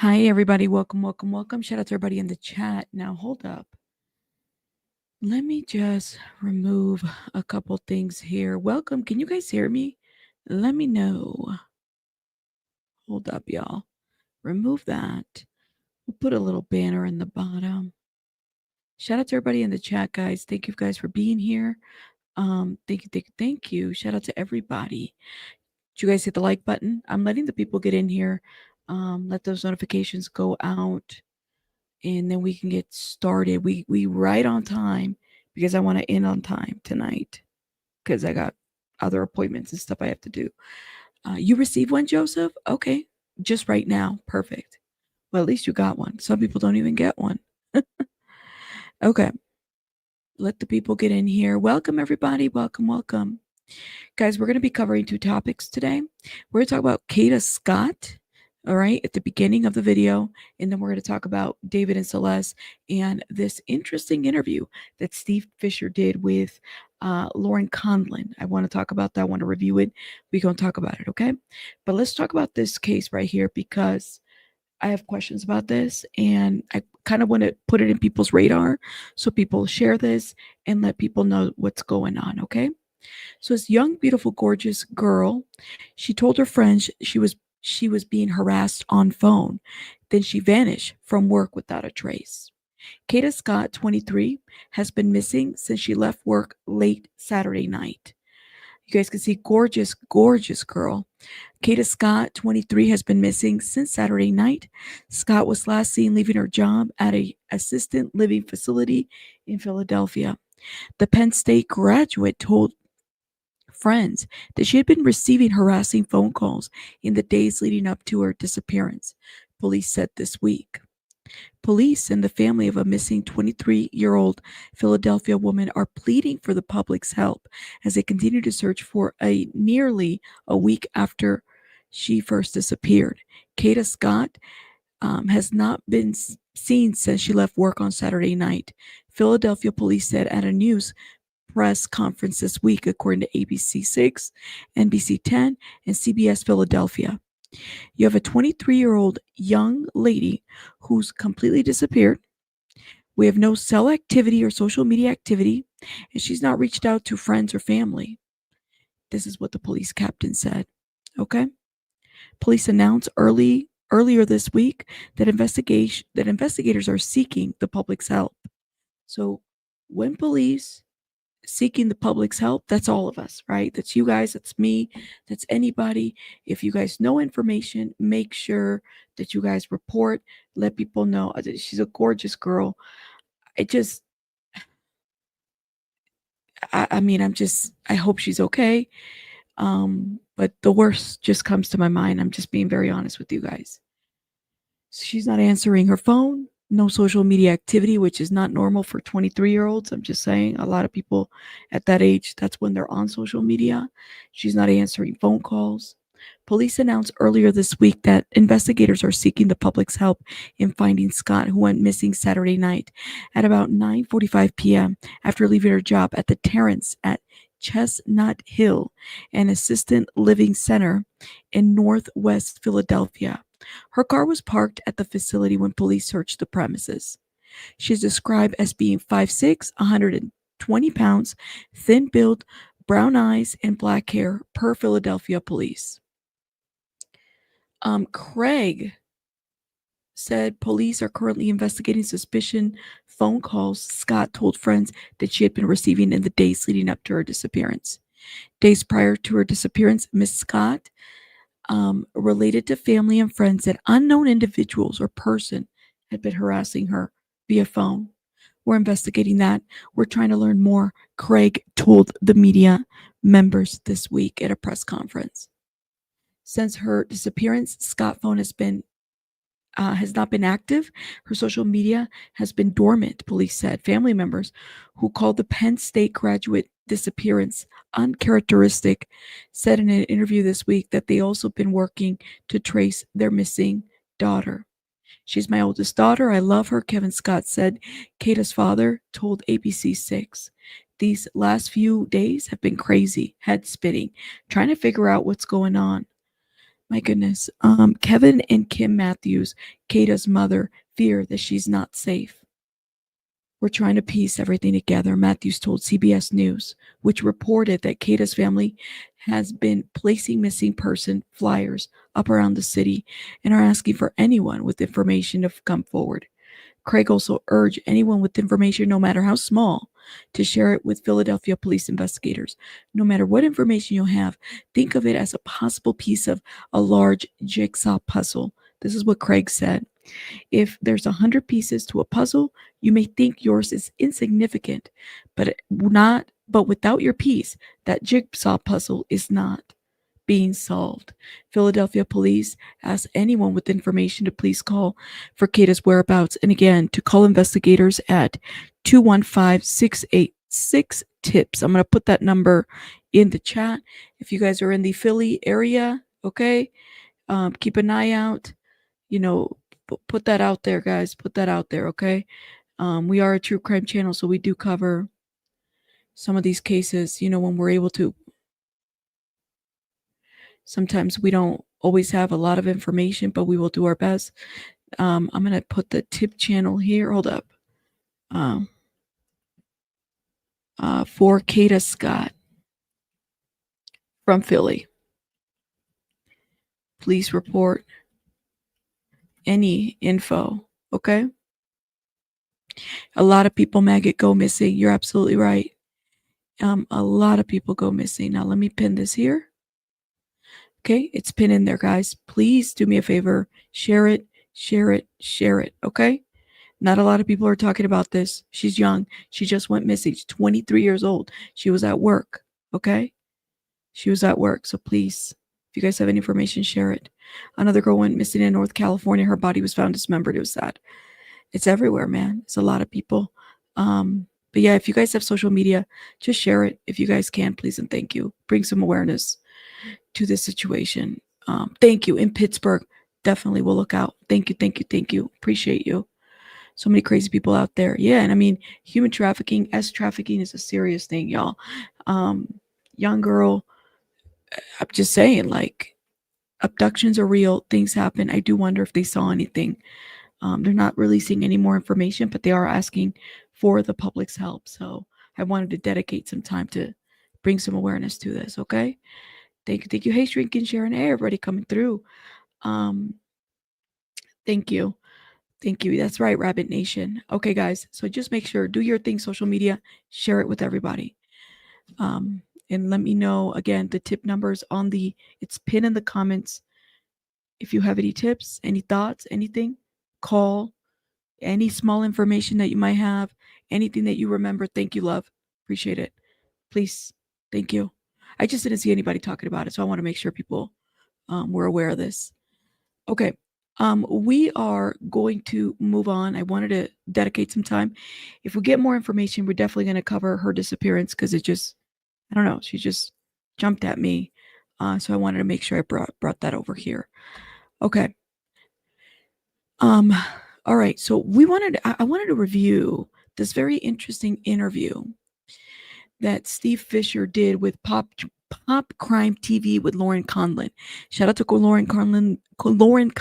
Hi, everybody. Welcome. Shout out to everybody in the chat. Now, hold up. Let me just remove a couple things here. Welcome. Can you guys hear me? Let me know. Hold up, y'all. Remove that. We'll put a little banner in the bottom. Shout out to everybody in the chat, guys. Thank you guys for being here. Thank you. Shout out to everybody. Did you guys hit the like button? I'm letting the people get in here. Let those notifications go out. And then we can get started. We right on time because I want to end on time tonight because I got other appointments and stuff I have to do. You received one, Joseph? Okay, just right now. Perfect. Well, at least you got one. Some people don't even get one. Okay, let the people get in here. Welcome, everybody. Welcome. Guys, we're going to be covering two topics today. We're going to talk about Kada Scott, all right, at the beginning of the video. And then we're going to talk about David and Celeste and this interesting interview that Steve Fisher did with Lauren Conlon. I want to talk about that. I want to review it. We're going to talk about it, okay? But let's talk about this case right here because I have questions about this and I kind of want to put it in people's radar so people share this and let people know what's going on, okay? So this young, beautiful, gorgeous girl, she told her friends she was being harassed on phone. Then she vanished from work without a trace. Kada Scott, 23, has been missing since she left work late Saturday night. You guys can see gorgeous girl. Kada Scott, 23, has been missing since Saturday night. Scott was last seen leaving her job at a assisted living facility in Philadelphia. The Penn State graduate told friends that she had been receiving harassing phone calls in the days leading up to her disappearance, police said this week. Police and the family of a missing 23-year-old Philadelphia woman are pleading for the public's help as they continue to search for nearly a week after she first disappeared. Kada Scott has not been seen since she left work on Saturday night. Philadelphia police said at a news press conference this week, according to ABC 6, NBC 10, and CBS Philadelphia. You have a 23-year-old young lady who's completely disappeared. We have no cell activity or social media activity, and she's not reached out to friends or family. This is what the police captain said. Okay? Police announced earlier this week that investigators are seeking the public's help. So when police seeking the public's help, that's all of us, right? That's you guys, that's me, that's anybody. If you guys know information, make sure that you guys report, let people know. She's a gorgeous girl. I hope she's okay. But the worst just comes to my mind. I'm just being very honest with you guys. She's not answering her phone. No social media activity, which is not normal for 23-year-olds. I'm just saying, a lot of people at that age, that's when they're on social media. She's not answering phone calls. Police announced earlier this week that investigators are seeking the public's help in finding Scott, who went missing Saturday night at about 9:45 p.m. after leaving her job at the Terrace at Chestnut Hill, an assisted living center in northwest Philadelphia. Her car was parked at the facility when police searched the premises. She's described as being 5'6", 120 pounds, thin build, brown eyes, and black hair, per Philadelphia police. Craig said police are currently investigating suspicion phone calls Scott told friends that she had been receiving in the days leading up to her disappearance. Days prior to her disappearance, Miss Scott related to family and friends that unknown individuals or person had been harassing her via phone. We're investigating that. We're trying to learn more, Craig told the media members this week at a press conference. Since her disappearance, Scott's phone has not been active. Her social media has been dormant, police said. Family members who called the Penn State graduate disappearance uncharacteristic said in an interview this week that they also been working to trace their missing daughter. She's my oldest daughter. I love her, Kevin Scott said. Kada's father told ABC 6. These last few days have been crazy, head spinning, trying to figure out what's going on. My goodness. Kevin and Kim Matthews, Kada's mother, fear that she's not safe. We're trying to piece everything together, Matthews told CBS News, which reported that Kada's family has been placing missing person flyers up around the city and are asking for anyone with information to come forward. Craig also urged anyone with information, no matter how small, to share it with Philadelphia police investigators. No matter what information you have, think of it as a possible piece of a large jigsaw puzzle. This is what Craig said. If there's 100 pieces to a puzzle, you may think yours is insignificant, but without your piece, that jigsaw puzzle is not being solved. Philadelphia police asked anyone with information to please call for Kada's whereabouts, and again to call investigators at 215-686-TIPS. I'm going to put that number in the chat. If you guys are in the Philly area, okay, keep an eye out. Put that out there, guys. Put that out there, okay? We are a true crime channel, so we do cover some of these cases, when we're able to. Sometimes we don't always have a lot of information, but we will do our best. I'm going to put the tip channel here. Hold up. For Kada Scott from Philly. Please report any info, okay? A lot of people, Maggot, go missing. You're absolutely right. A lot of people go missing. Now, let me pin this here. Okay, it's pinned in there, guys. Please do me a favor. Share it, share it, share it, okay? Not a lot of people are talking about this. She's young. She just went missing. She's 23 years old. She was at work, okay? She was at work, so please, if you guys have any information, share it. Another girl went missing in North California. Her body was found dismembered. It was sad. It's everywhere, man. It's a lot of people. But yeah, if you guys have social media, just share it if you guys can, please and thank you. Bring some awareness to this situation. Thank you. In Pittsburgh, definitely will look out. Thank you, thank you, thank you. Appreciate you. So many crazy people out there. Yeah, and I mean, human trafficking, trafficking is a serious thing, y'all. Young girl, I'm just saying, like, abductions are real. Things happen. I do wonder if they saw anything. They're not releasing any more information, but they are asking for the public's help. So I wanted to dedicate some time to bring some awareness to this, okay? Thank you, thank you. Hey, Shrink and Sharon. Hey, everybody coming through. Thank you. Thank you. That's right, Rabbit Nation. Okay, guys. So just make sure, do your thing, social media, share it with everybody. And let me know, again, the tip numbers it's pinned in the comments. If you have any tips, any thoughts, anything, call. Any small information that you might have, anything that you remember. Thank you, love. Appreciate it. Please. Thank you. I just didn't see anybody talking about it, so I want to make sure people were aware of this. Okay. We are going to move on. I wanted to dedicate some time. If we get more information, we're definitely going to cover her disappearance because it just, I don't know, she just jumped at me. So I wanted to make sure I brought that over here. Okay. All right. So I wanted to review this very interesting interview that Steve Fisher did with Pop Crime TV with Lauren Conlon. Shout out to Lauren Conlon.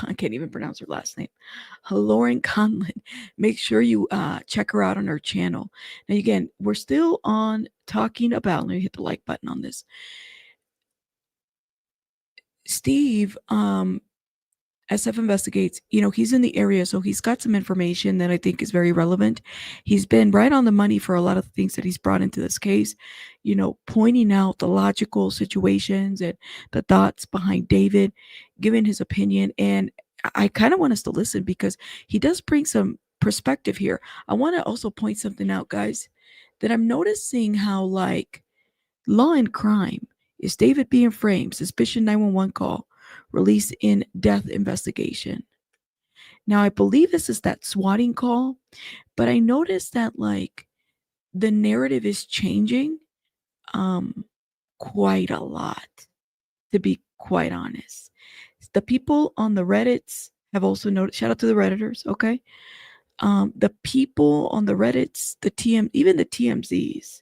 I can't even pronounce her last name. Lauren Conlon. Make sure you check her out on her channel. And again, we're still on talking about, let me hit the like button on this. Steve, SF Investigates, he's in the area, so he's got some information that I think is very relevant. He's been right on the money for a lot of things that he's brought into this case, pointing out the logical situations and the thoughts behind David, giving his opinion. And I kind of want us to listen because he does bring some perspective here. I want to also point something out, guys, that I'm noticing how, like, Law and Crime is David being framed, suspicion 911 call, release in death investigation. Now, I believe this is that swatting call, but I noticed that, like, the narrative is changing quite a lot, to be quite honest. The people on the Reddits have also noticed, shout out to the Redditors, okay? The people on the Reddits, even the TMZs,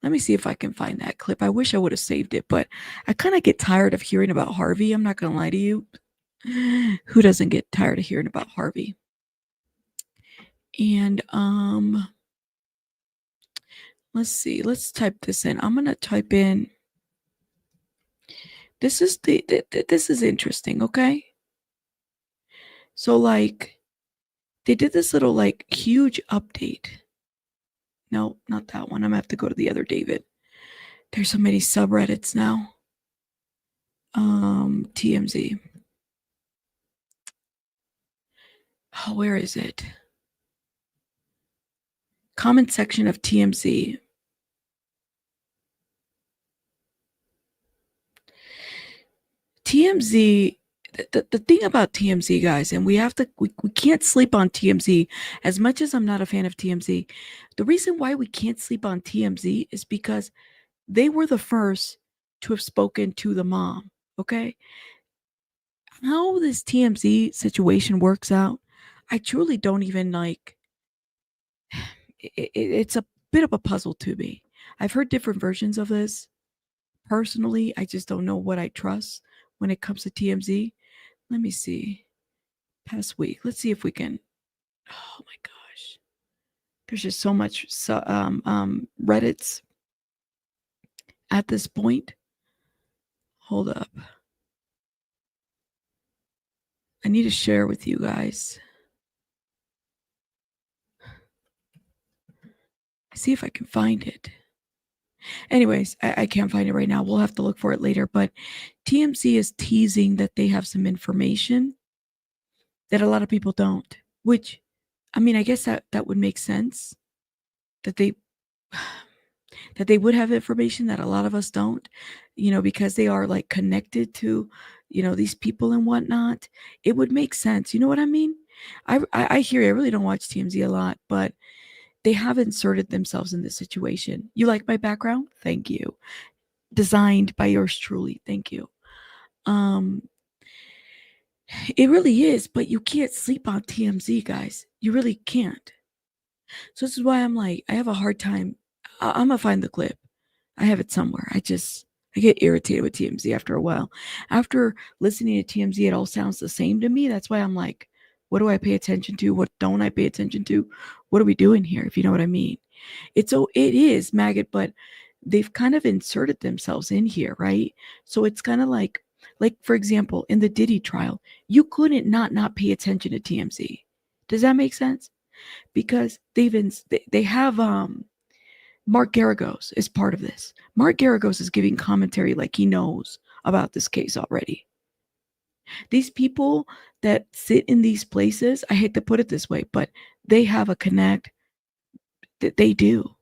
Let me see if I can find that clip. I wish I would have saved it, but I kind of get tired of hearing about Harvey. I'm not going to lie to you. Who doesn't get tired of hearing about Harvey? And let's see. Let's type this in. I'm going to type in. This is this is interesting, okay? So like they did this little like huge update. No, not that one. I'm going to have to go to the other David. There's so many subreddits now. TMZ. Oh, where is it? Comment section of TMZ. TMZ, the thing about TMZ, guys, and we can't sleep on TMZ. As much as I'm not a fan of TMZ, the reason why we can't sleep on TMZ is because they were the first to have spoken to the mom, okay? How this TMZ situation works out, I truly don't even like. It's a bit of a puzzle to me. I've heard different versions of this. Personally, I just don't know what I trust when it comes to TMZ. Let me see. Past week. Let's see if we can. Oh my gosh. There's just so much Reddits at this point. Hold up. I need to share with you guys. See if I can find it. Anyways, I can't find it right now. We'll have to look for it later. But TMZ is teasing that they have some information that a lot of people don't. Which, I mean, I guess that would make sense. That they would have information that a lot of us don't, because they are like connected to, these people and whatnot. It would make sense. You know what I mean? I hear you. I really don't watch TMZ a lot, but they have inserted themselves in this situation. You like my background? Thank you. Designed by yours truly. Thank you. It really is, but you can't sleep on TMZ, guys. You really can't. So this is why I'm like, I have a hard time. I'm gonna find the clip. I have it somewhere. I get irritated with TMZ after a while. After listening to TMZ, it all sounds the same to me. That's why I'm like, what do I pay attention to? What don't I pay attention to? What are we doing here? If you know what I mean. It is maggot, but they've kind of inserted themselves in here, right? So it's kind of like for example, in the Diddy trial, you couldn't not pay attention to TMZ. Does that make sense? Because they have Mark Garagos is part of this. Mark Garagos is giving commentary like he knows about this case already. These people that sit in these places, I hate to put it this way, but they have a connect that they do.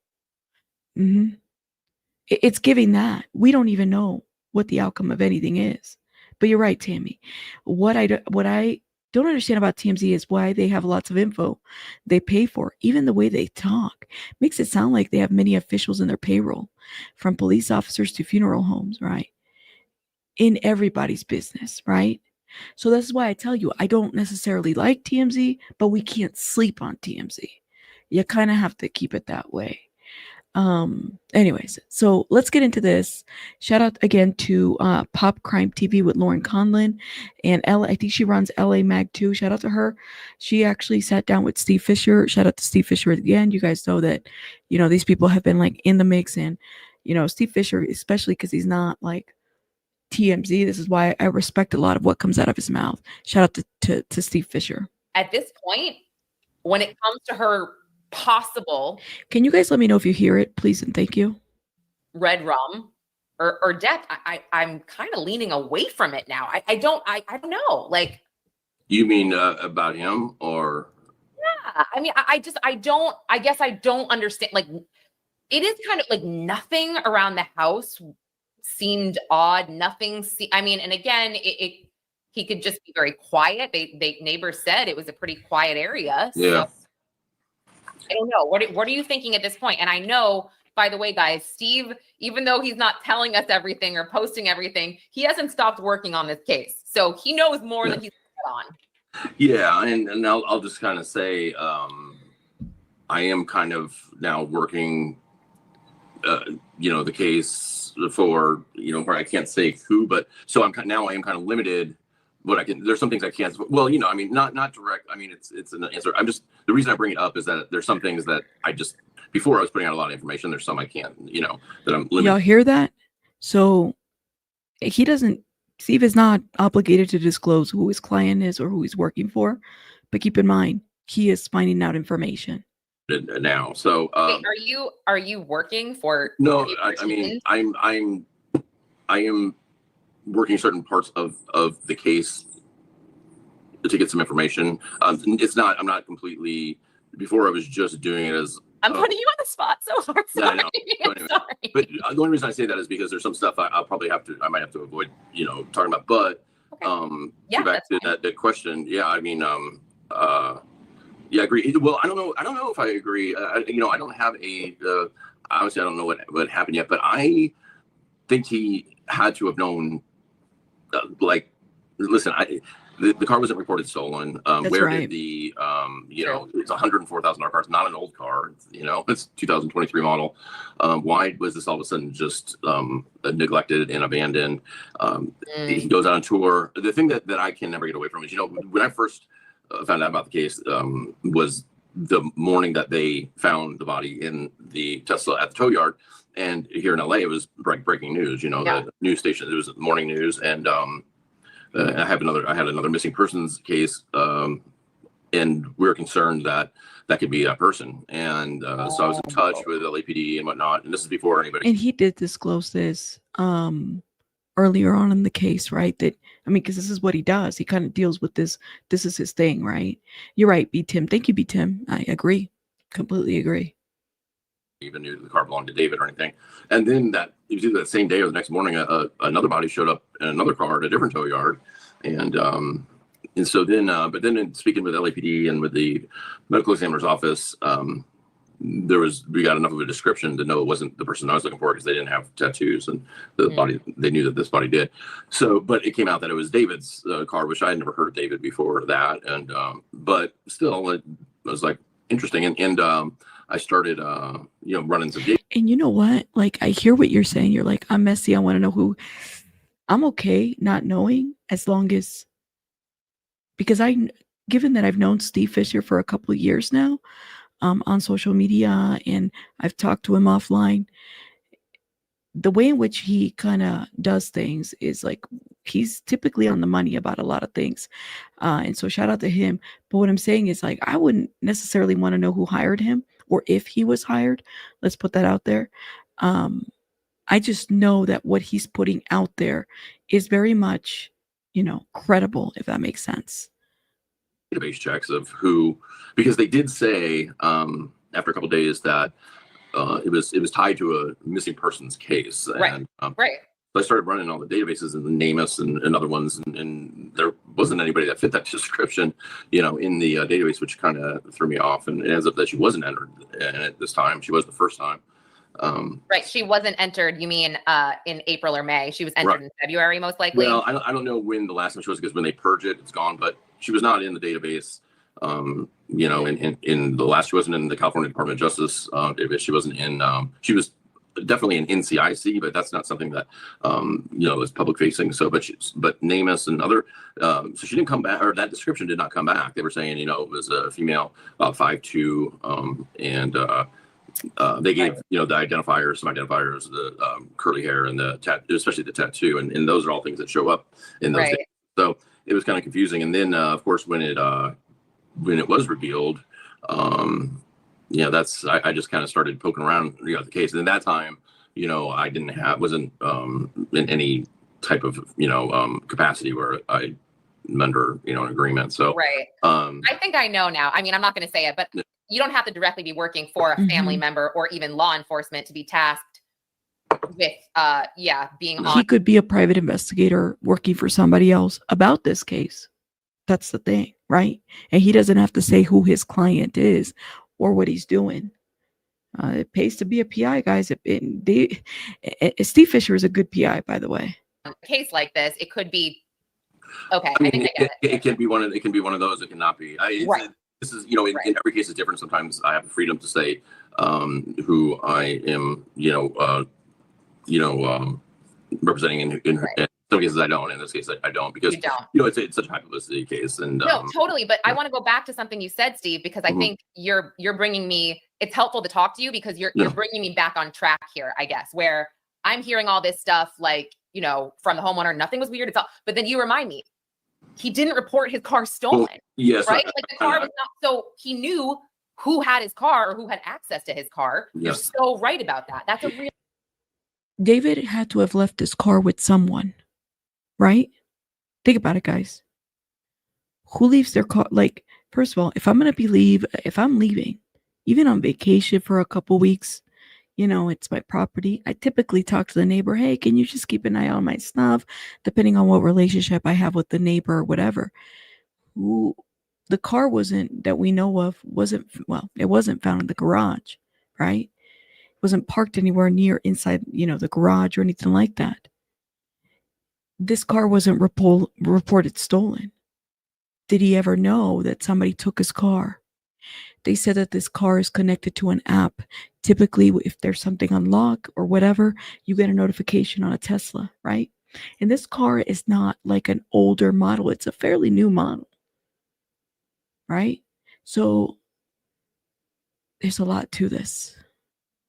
Mm-hmm. It's giving that. We don't even know what the outcome of anything is. But you're right, Tammy. What I don't understand about TMZ is why they have lots of info they pay for. Even the way they talk makes it sound like they have many officials in their payroll, from police officers to funeral homes, right? In everybody's business, right? So that's why I tell you, I don't necessarily like TMZ, but we can't sleep on TMZ. You kind of have to keep it that way. Anyways, so let's get into this. Shout out again to Pop Crime TV with Lauren Conlon and I think she runs LA Mag 2. Shout out to her. She actually sat down with Steve Fisher. Shout out to Steve Fisher again. You guys know that, these people have been like in the mix, and, Steve Fisher, especially because he's not like TMZ. This is why I respect a lot of what comes out of his mouth. Shout out to Steve Fisher. At this point, when it comes to her possible, can you guys let me know if you hear it, please, and thank you, red rum or death, I'm kind of leaning away from it now. I don't know. Like, you mean about him? Or yeah, I mean, I guess I don't understand. Like, it is kind of like nothing around the house seemed odd. Nothing. I mean, and again, he could just be very quiet. They neighbors said it was a pretty quiet area. So yeah. I don't know. What are you thinking at this point? And I know, by the way, guys, Steve, even though he's not telling us everything or posting everything, he hasn't stopped working on this case. So he knows more than he's on. Yeah, and I'll just kind of say, I am kind of now working the case for, where I can't say who, but so I am kind of limited. What I can, there's some things I can't. Well, I mean, not direct. I mean, it's an answer. The reason I bring it up is that there's some things that before I was putting out a lot of information. There's some I can't, that I'm limited. Y'all hear that? So Steve is not obligated to disclose who his client is or who he's working for, but keep in mind, he is finding out information now. So, wait, are you working for? No, I mean, I am working certain parts of the case to get some information. I'm not completely, before I was just doing it as, I'm putting you on the spot so hard. Sorry. No, I'm sorry. But the only reason I say that is because there's some stuff I might have to avoid, talking about. But yeah, back to that question. Yeah, I mean, yeah, I agree. Well, I don't know if I agree. I don't have obviously I don't know what happened yet, but I think he had to have known. Listen, the car wasn't reported stolen. Where right. did the it's $104,000 car. It's not an old car. It's 2023 model. Why was this all of a sudden just neglected and abandoned? He goes out on tour. The thing that I can never get away from is, when I first found out about the case, was the morning that they found the body in the Tesla at the tow yard. And here in LA, it was breaking news. The news station. It was morning news, and I had another missing persons case, and we were concerned that could be that person. And so I was in touch with LAPD and whatnot. And this is before anybody. And he did disclose this earlier on in the case, right? Because this is what he does. He kind of deals with this. This is his thing, right? You're right, B. Tim. Thank you, B. Tim. I agree. Completely agree. Even knew the car belonged to David or anything. And then it was either that same day or the next morning, another body showed up in another car at a different tow yard. And so then, but then in speaking with LAPD and with the medical examiner's office, we got enough of a description to know it wasn't the person I was looking for, because they didn't have tattoos, and the body, they knew that this body did. So, but it came out that it was David's car, which I had never heard of David before that. And, but still, it was like interesting. And I started, running some games. And you know what? Like, I hear what you're saying. You're like, I'm messy. I want to know who. I'm okay not knowing, as long as, because given that I've known Steve Fisher for a couple of years now, on social media, and I've talked to him offline, the way in which he kind of does things is like, he's typically on the money about a lot of things. And so shout out to him. But what I'm saying is, like, I wouldn't necessarily want to know who hired him or if he was hired. Let's put that out there. I just know that what he's putting out there is very much, credible, if that makes sense. Database checks of who, because they did say after a couple of days that it was tied to a missing persons case. Right. And, right. So I started running all the databases and the NamUs and other ones, and there wasn't anybody that fit that description, in the database, which kind of threw me off. And it ends up that she wasn't entered at this time. She was the first time. Right. She wasn't entered. You mean in April or May? She was entered in February, most likely. Well, I don't know when the last time she was, because when they purge it, it's gone. But she was not in the database. In the last, she wasn't in the California Department of Justice database. She wasn't in. She was definitely in NCIC, but that's not something that is public facing. So, but NamUs and other. So she didn't come back, or that description did not come back. They were saying it was a female, 5'2", and. They gave the identifiers, some identifiers, the curly hair and the tattoo, especially the tattoo, and those are all things that show up in those days. So it was kind of confusing. And then of course when it was revealed, that's I just kind of started poking around the case. And at that time, wasn't in any type of capacity where I under an agreement. So I think I know now. I mean, I'm not going to say it, but you don't have to directly be working for a family member or even law enforcement to be tasked with being on. He could be a private investigator working for somebody else about this case. That's the thing, right? And he doesn't have to say who his client is or what he's doing. It pays to be a PI, guys. Steve Fisher is a good PI, by the way. A case like this, it could be okay. I think I get it. It can be one of those. It cannot be. this is, in every case is different. Sometimes I have the freedom to say who I am, representing in some cases I don't. In this case, I don't, because You don't. it's such a high publicity case. And no, totally. But I want to go back to something you said, Steve, because I think you're bringing me. It's helpful to talk to you because you're bringing me back on track here, I guess, where I'm hearing all this stuff like, from the homeowner, nothing was weird. It's all, but then you remind me, he didn't report his car stolen. Well, yes, right? Like the car was not. So he knew who had his car or who had access to his car. You're so right about that. That's a real. David had to have left his car with someone, right? Think about it, guys. Who leaves their car? Like, first of all, if I'm leaving, even on vacation for a couple weeks, it's my property. I typically talk to the neighbor. Hey, can you just keep an eye on my stuff? Depending on what relationship I have with the neighbor or whatever. The car that we know of it wasn't found in the garage, right? It wasn't parked anywhere near inside, the garage or anything like that. This car wasn't reported stolen. Did he ever know that somebody took his car? They said that this car is connected to an app. Typically, if there's something unlocked or whatever, you get a notification on a Tesla, right? And this car is not like an older model. It's a fairly new model, right? So there's a lot to this.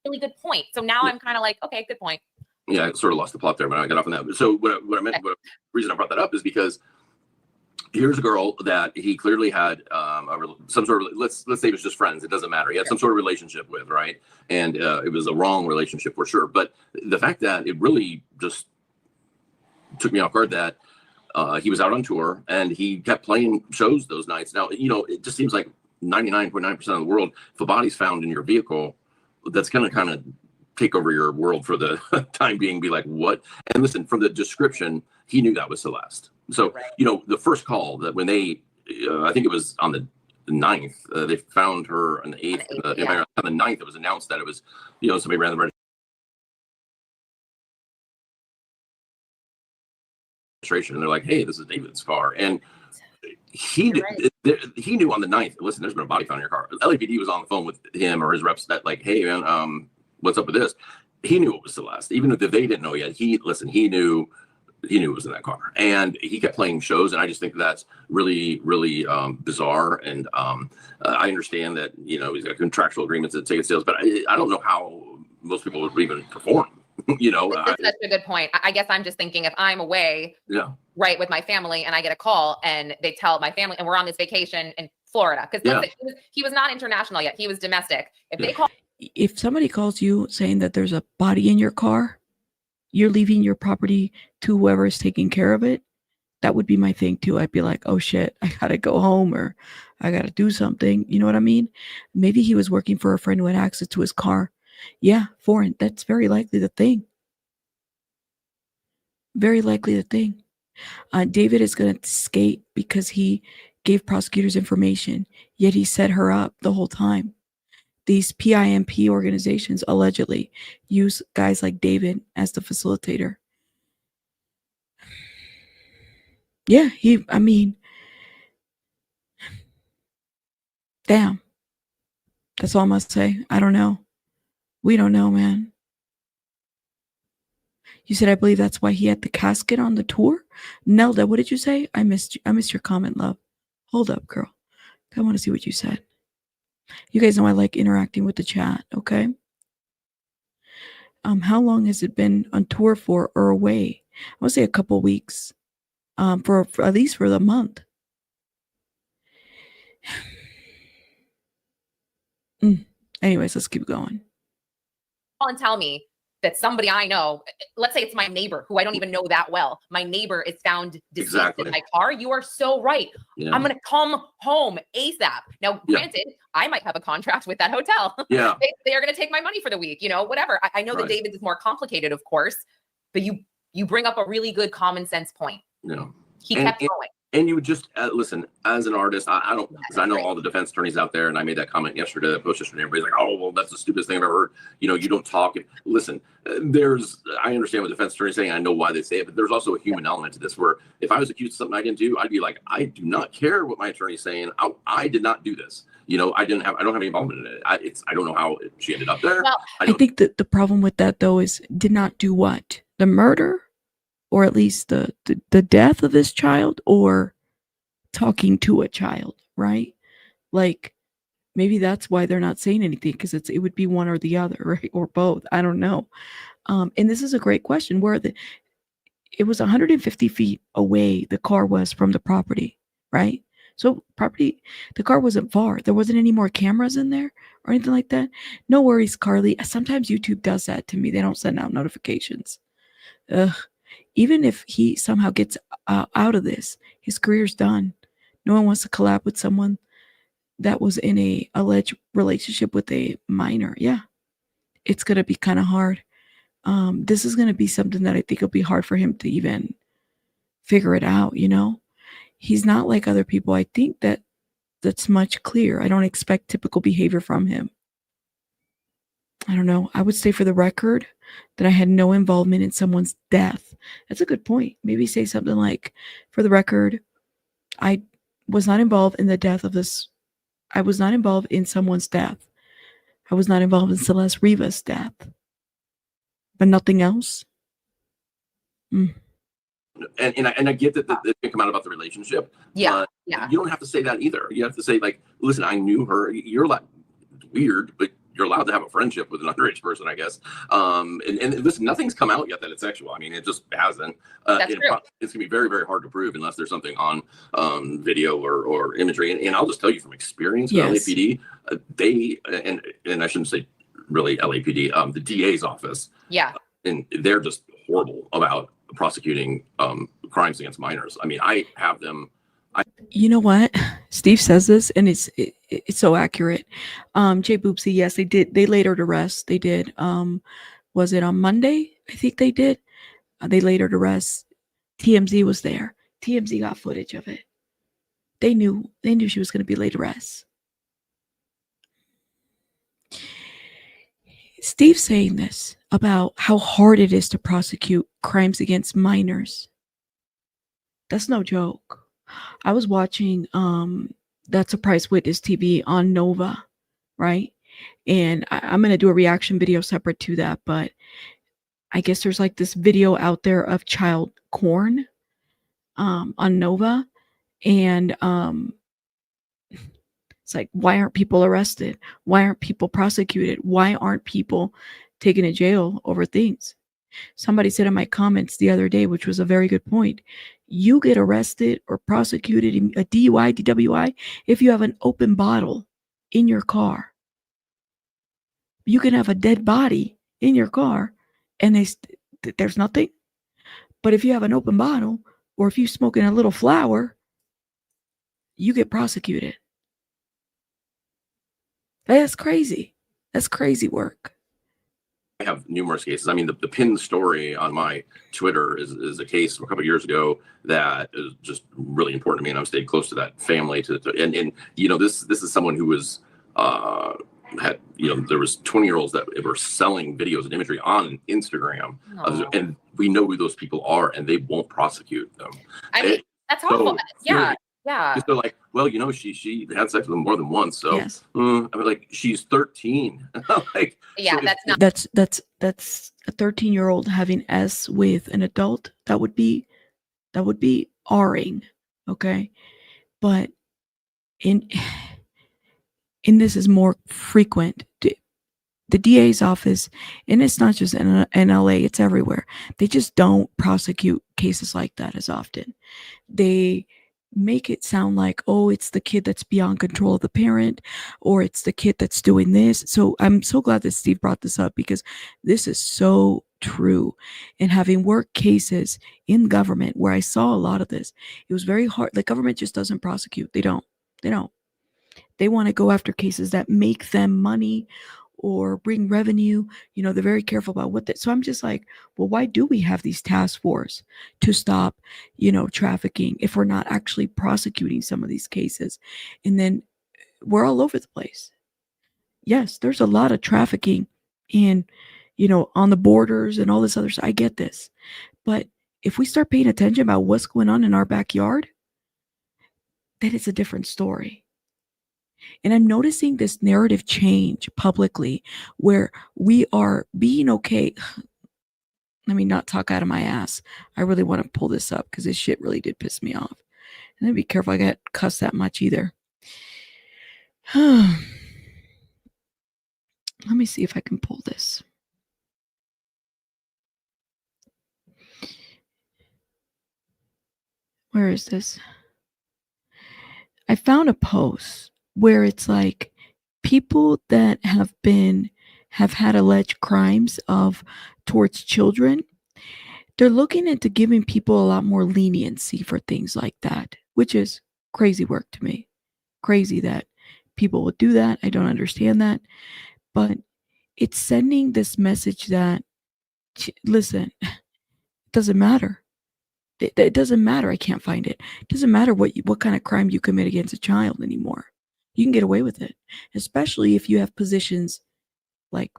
Really good point. So now I'm kind of like, okay, good point. Yeah, I sort of lost the plot there, but I got off on that. So what I meant, the reason I brought that up is because here's a girl that he clearly had some sort of, let's say it was just friends. It doesn't matter. He had some sort of relationship with, right? And it was a wrong relationship for sure. But the fact that it really just took me off guard that he was out on tour and he kept playing shows those nights. Now, it just seems like 99.9% of the world, if a body's found in your vehicle, that's going to kind of take over your world for the time being, be like, what? And listen, from the description, he knew that was Celeste. So, the first call that when they, I think it was on the 9th, they found her on the 8th. On the 9th, it was announced that it was, somebody ran the registration. And they're like, hey, this is David's car. And he knew on the 9th, listen, there's been a body found in your car. LAPD was on the phone with him or his reps that like, hey, man, what's up with this? He knew it was Celeste. Even if they didn't know yet, he knew it was in that car, and he kept playing shows. And I just think that's really, really bizarre. And I understand that, he's got contractual agreements at ticket sales, but I don't know how most people would even perform. That's such a good point. I guess I'm just thinking if I'm away, right, with my family, and I get a call and they tell my family, and we're on this vacation in Florida, because he was not international yet. He was domestic. If somebody calls you saying that there's a body in your car, you're leaving your property to whoever is taking care of it, that would be my thing too. I'd be like, oh shit, I gotta go home or I gotta do something. You know what I mean? Maybe he was working for a friend who had access to his car. Yeah, foreign. That's very likely the thing. Very likely the thing. David is going to skate because he gave prosecutors information, yet he set her up the whole time. These PIMP organizations allegedly use guys like David as the facilitator. Yeah, damn. That's all I must say. I don't know. We don't know, man. You said, I believe that's why he had the casket on the tour? Nelda, what did you say? I missed your comment, love. Hold up, girl. I want to see what you said. You guys know I like interacting with the chat, okay? How long has it been on tour for or away? I want to say a couple weeks. For at least for the month. Anyways, let's keep going. And tell me that somebody I know, let's say it's my neighbor who I don't even know that well. My neighbor is found deceased in my car. You are so right. Yeah. I'm going to come home ASAP. Now, granted, I might have a contract with that hotel. Yeah. they are going to take my money for the week, whatever. I know that David's is more complicated, of course, but you bring up a really good common sense point. Yeah. He kept going. And you would just listen, as an artist, I don't, because I know all the defense attorneys out there, and I made that comment yesterday, that post yesterday. Everybody's like, "Oh, well, that's the stupidest thing I've ever heard." You don't talk. Listen, I understand what defense attorneys saying. I know why they say it, but there's also a human element to this. Where if I was accused of something I didn't do, I'd be like, I do not care what my attorney's saying. I did not do this. I don't have any involvement in it. I don't know how she ended up there. Well, I think that the problem with that though is did not do what? The murder? Or at least the death of this child, or talking to a child, right? Like maybe that's why they're not saying anything, because it would be one or the other, right? Or both. I don't know. And this is a great question. It was 150 feet away the car was from the property, right? So the car wasn't far. There wasn't any more cameras in there or anything like that. No worries, Carly. Sometimes YouTube does that to me. They don't send out notifications. Ugh. Even if he somehow gets out of this, his career's done. No one wants to collab with someone that was in a alleged relationship with a minor. Yeah, it's going to be kind of hard. This is going to be something that I think will be hard for him to even figure it out, He's not like other people. I think that's much clear. I don't expect typical behavior from him. I don't know. I would say for the record that I had no involvement in someone's death. That's a good point. Maybe say something like, for the record, I was not involved in the death of this. I was not involved in someone's death. I was not involved in Celeste Rivas' death. But nothing else? And I get that it can come out about the relationship. Yeah. You don't have to say that either. You have to say, like, listen, I knew her. You're like weird, but you're allowed to have a friendship with an underage person, I guess. And listen, nothing's come out yet that it's sexual. I mean, it just hasn't. That's true. It's gonna be very, very hard to prove unless there's something on video or imagery. And I'll just tell you from experience with LAPD, and I shouldn't say really LAPD, the DA's office. Yeah. And they're just horrible about prosecuting crimes against minors. I mean, I have them. You know what? Steve says this, and it's so accurate. Jay Boopsy, yes, they did. They laid her to rest. They did. Was it on Monday? I think they did. They laid her to rest. TMZ was there. TMZ got footage of it. They knew she was going to be laid to rest. Steve's saying this about how hard it is to prosecute crimes against minors. That's no joke. I was watching That Surprise Witness TV on Nova, right? And I'm going to do a reaction video separate to that, but I guess there's like this video out there of child porn on Nova, and it's like, why aren't people arrested? Why aren't people prosecuted? Why aren't people taken to jail over things? Somebody said in my comments the other day, which was a very good point, you get arrested or prosecuted in a DUI, DWI, if you have an open bottle in your car. You can have a dead body in your car and there's nothing. But if you have an open bottle, or if you smoke in a little flower, you get prosecuted. That's crazy. That's crazy work. I have numerous cases. I mean, the Penn story on my Twitter is a case from a couple of years ago that is just really important to me, and I've stayed close to that family. And this is someone who was had there was 20-year-olds that were selling videos and imagery on Instagram, and we know who those people are, and they won't prosecute them. I mean, that's awful. Yeah. Because they're like, well, she had sex with him more than once, so yes. I mean, like, she's 13. Like, yeah, so that's not. That's a 13-year-old having S with an adult. That would be R-ing, okay? But in this is more frequent. The DA's office, and it's not just in LA, it's everywhere. They just don't prosecute cases like that as often. They make it sound like, oh, it's the kid that's beyond control of the parent, or it's the kid that's doing this. So I'm so glad that Steve brought this up, because this is so true. And having worked cases in government where I saw a lot of this, it was very hard. The government just doesn't prosecute. They don't. They want to go after cases that make them money, or bring revenue. They're very careful about what that. So I'm just like, well, why do we have these task force to stop, trafficking if we're not actually prosecuting some of these cases? And then we're all over the place. Yes, there's a lot of trafficking in, on the borders and all this other stuff. I get this. But if we start paying attention about what's going on in our backyard, then it's a different story. And I'm noticing this narrative change publicly where we are being okay. Let me not talk out of my ass. I really want to pull this up because this shit really did piss me off. And then be careful I get cussed that much either. Let me see if I can pull this. Where is this? I found a post where it's like people that have had alleged crimes towards children, they're looking into giving people a lot more leniency for things like that, which is crazy work to me. Crazy that people would do that. I don't understand that. But it's sending this message that, listen, it doesn't matter. It doesn't matter. I can't find it. It doesn't matter what kind of crime you commit against a child anymore. You can get away with it, especially if you have positions like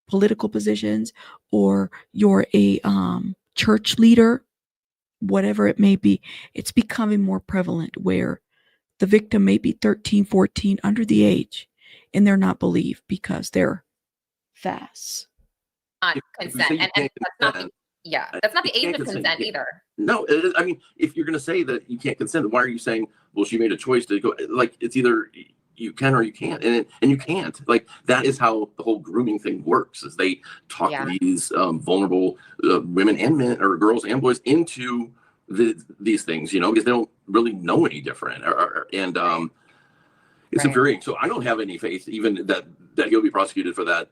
political positions or you're a church leader, whatever it may be. It's becoming more prevalent where the victim may be 13, 14, under the age, and they're not believed because they're fast. Not consent. And that's not that's not the age of consent either. No, I mean, if you're going to say that you can't consent, why are you saying, well, she made a choice to go? Like, it's either you can or you can't, and you can't. Like, that is how the whole grooming thing works. Is they talk these vulnerable women and men, or girls and boys, into these things, because they don't really know any different. It's infuriating. So I don't have any faith even that he'll be prosecuted for that.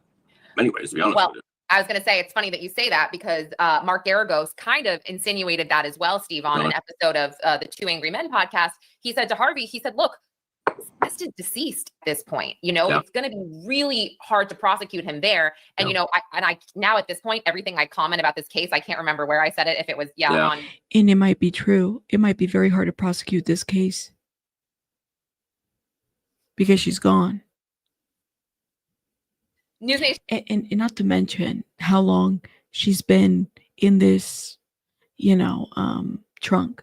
Anyways, to be honest with you. I was going to say, it's funny that you say that because Mark Garagos kind of insinuated that as well, Steve, on an episode of the Two Angry Men podcast. He said to Harvey, look, Celeste is deceased at this point. It's going to be really hard to prosecute him there. And, I now at this point, everything I comment about this case, I can't remember where I said it. If it was, on. And it might be true. It might be very hard to prosecute this case because she's gone. News Nation. And not to mention how long she's been in this, trunk.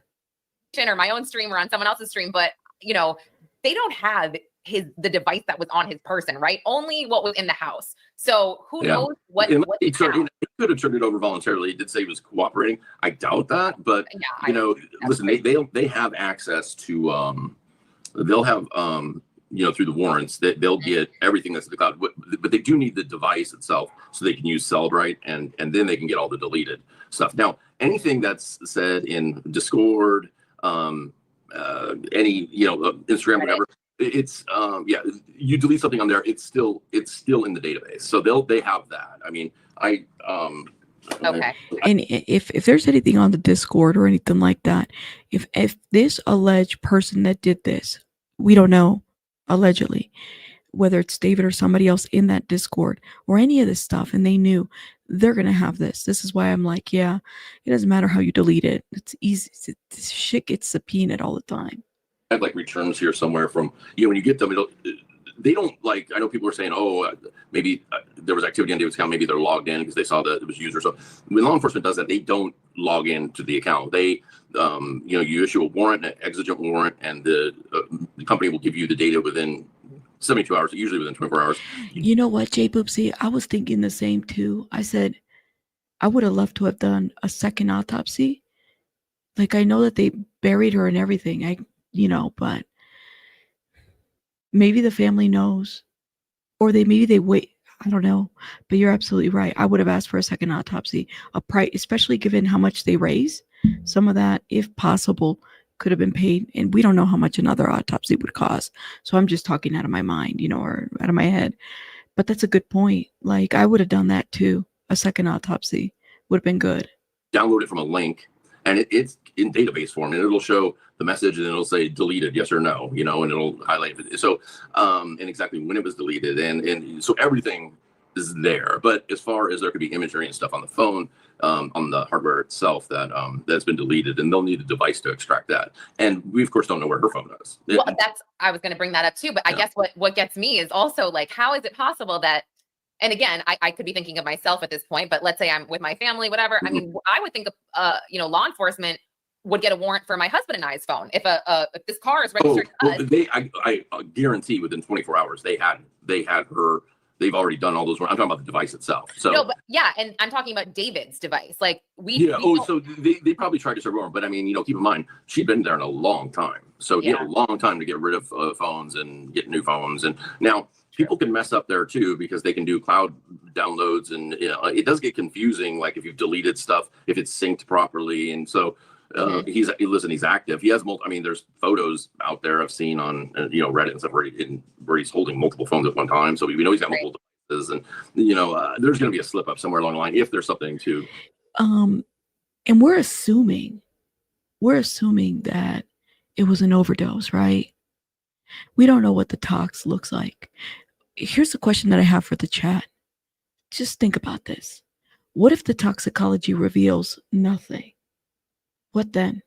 Or my own stream or on someone else's stream, but they don't have the device that was on his person, right? Only what was in the house. So who knows what he could have turned it over voluntarily. He did say he was cooperating. I doubt that, but listen, they have access to they'll have through the warrants that they'll get everything that's in the cloud, but they do need the device itself so they can use Celebrite and then they can get all the deleted stuff. Now, anything that's said in Discord, any Instagram, whatever, it's you delete something on there, it's still in the database, so they have that. I mean, okay. And if there's anything on the Discord or anything like that, if this alleged person that did this, we don't know, allegedly, whether it's David or somebody else in that Discord or any of this stuff, and they knew, they're going to have this. This is why I'm like, it doesn't matter how you delete it. It's easy. This shit gets subpoenaed all the time. I have like returns here somewhere from, when you get them, they don't like, I know people are saying, maybe there was activity on David's account. Maybe they're logged in because they saw that it was used or so. When law enforcement does that, they don't log into the account. They, you issue a warrant, an exigent warrant, and the company will give you the data within 72 hours, usually within 24 hours. You know what, Jay Boopsy? I was thinking the same too. I said, I would have loved to have done a second autopsy. Like, I know that they buried her and everything, but maybe the family knows, or maybe they wait. I don't know, but you're absolutely right. I would have asked for a second autopsy, especially given how much they raise. Some of that, if possible, could have been paid, and we don't know how much another autopsy would cost. So I'm just talking out of my mind, or out of my head. But that's a good point. Like, I would have done that too. A second autopsy would have been good. Download it from a link, and in database form, and it'll show the message, and it'll say deleted, yes or no, and it'll highlight it. So, and exactly when it was deleted, and so everything is there. But as far as there could be imagery and stuff on the phone, on the hardware itself that's been deleted, and they'll need a device to extract that. And we of course don't know where her phone is. Well, I was going to bring that up too, but I guess what gets me is also like, how is it possible that, and again, I could be thinking of myself at this point, but let's say I'm with my family, whatever. I mean, I would think law enforcement would get a warrant for my husband and I's phone if this car is registered to us. I guarantee within 24 hours they had her. They've already done all those. I'm talking about the device itself. So no, but yeah, and I'm talking about David's device. Like so they probably tried to serve warrant, but I mean, keep in mind she'd been there in a long time, so he had a long time to get rid of phones and get new phones, and now. People can mess up there too because they can do cloud downloads, and it does get confusing. Like if you've deleted stuff, if it's synced properly, and so he's active. He has multiple. I mean, there's photos out there I've seen on Reddit and stuff where he's holding multiple phones at one time. So we know he's got multiple devices, and there's going to be a slip up somewhere along the line if there's something to. And we're assuming that it was an overdose, right? We don't know what the tox looks like. Here's a question that I have for the chat. Just think about this. What if the toxicology reveals nothing? What then?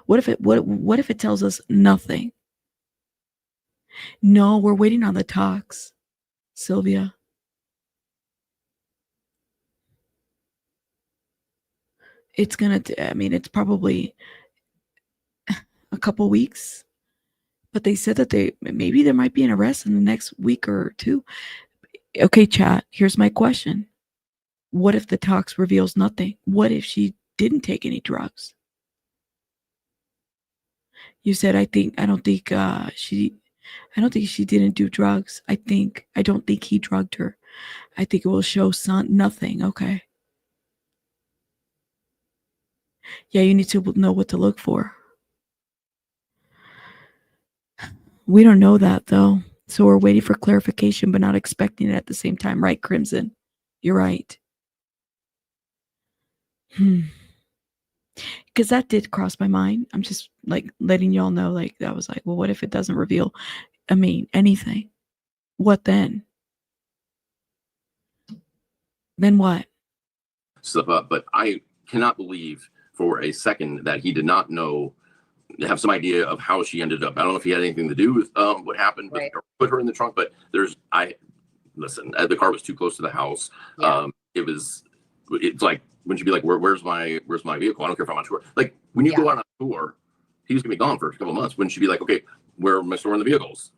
What if it tells us nothing? No, we're waiting on the tox, Sylvia. It's it's probably a couple weeks. But they said that maybe there might be an arrest in the next week or two. Okay, chat, here's my question. What if the tox reveals nothing? What if she didn't take any drugs? You said, I don't think she didn't do drugs. I don't think he drugged her. I think it will show nothing. Okay. Yeah, you need to know what to look for. We don't know that, though. So we're waiting for clarification, but not expecting it at the same time. Right, Crimson? You're right. Because that did cross my mind. I'm just, letting y'all know, that was well, what if it doesn't reveal, anything? What then? Then what? But I cannot believe for a second that he did not have some idea of how she ended up. I don't know if he had anything to do with what happened, but put her in the trunk. But the car was too close to the house. Yeah. It's like when she'd be like, where's my vehicle? I don't care if I'm on tour. Like when you go on a tour, he was gonna be gone for a couple of months. When she'd be like, okay, where am I storing the vehicles?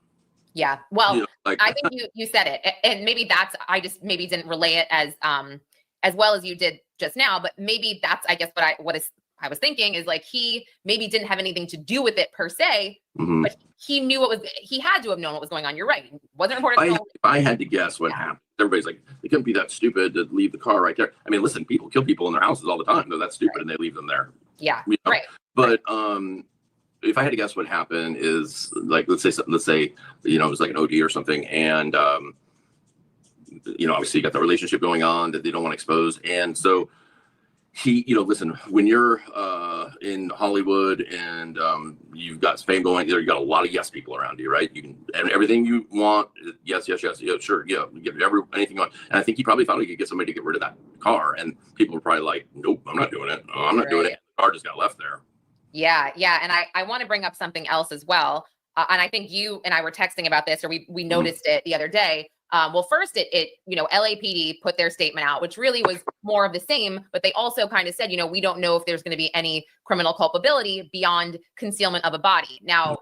Yeah. Well, I think you said it, and maybe I just maybe didn't relay it as well as you did just now, but maybe that's, I guess, what I was thinking is he maybe didn't have anything to do with it per se, but he knew he had to have known what was going on. You're right. It wasn't important. If I had to guess what happened, everybody's like, they couldn't be that stupid to leave the car right there. I mean, listen, people kill people in their houses all the time. They're that stupid and they leave them there. Yeah. Right. But if I had to guess what happened is let's say it was like an OD or something. And, obviously you got the relationship going on that they don't want to expose. And so, listen, when you're in Hollywood and you've got fame going there, you got a lot of yes people around you, right? You can, and everything you want, yes, yeah, sure, yeah, you get anything on. And I think he probably thought he could get somebody to get rid of that car, and people were probably like, nope, I'm not doing it. Oh, I'm not doing it. The car just got left there. Yeah, and I want to bring up something else as well. And I think you and I were texting about this, or we noticed it the other day. Well, first it LAPD put their statement out, which really was more of the same, but they also kind of said, we don't know if there's going to be any criminal culpability beyond concealment of a body. Now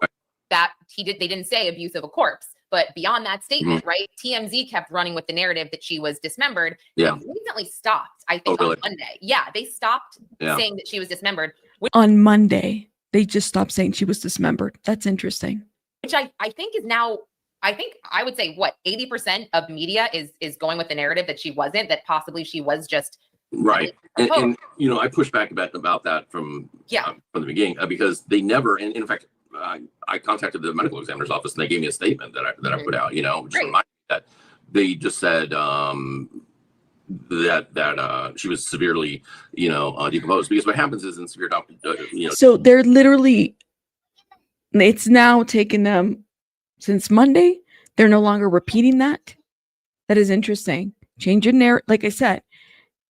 that they didn't say abuse of a corpse, but beyond that statement, right? TMZ kept running with the narrative that she was dismembered. Yeah. They recently stopped, I think, on Monday. Yeah. They stopped saying that she was dismembered. On Monday, they just stopped saying she was dismembered. That's interesting. Which I think is now, I would say 80% of media is going with the narrative that she wasn't, that possibly she was just right. And I pushed back about that from the beginning because they never, and in fact, I contacted the medical examiner's office and they gave me a statement that I put out, which reminded me that they just said that she was severely, decomposed. Because what happens is in severe, So they're literally, it's now taken them since Monday. They're no longer repeating that. That is interesting. Change in narrative. Like I said,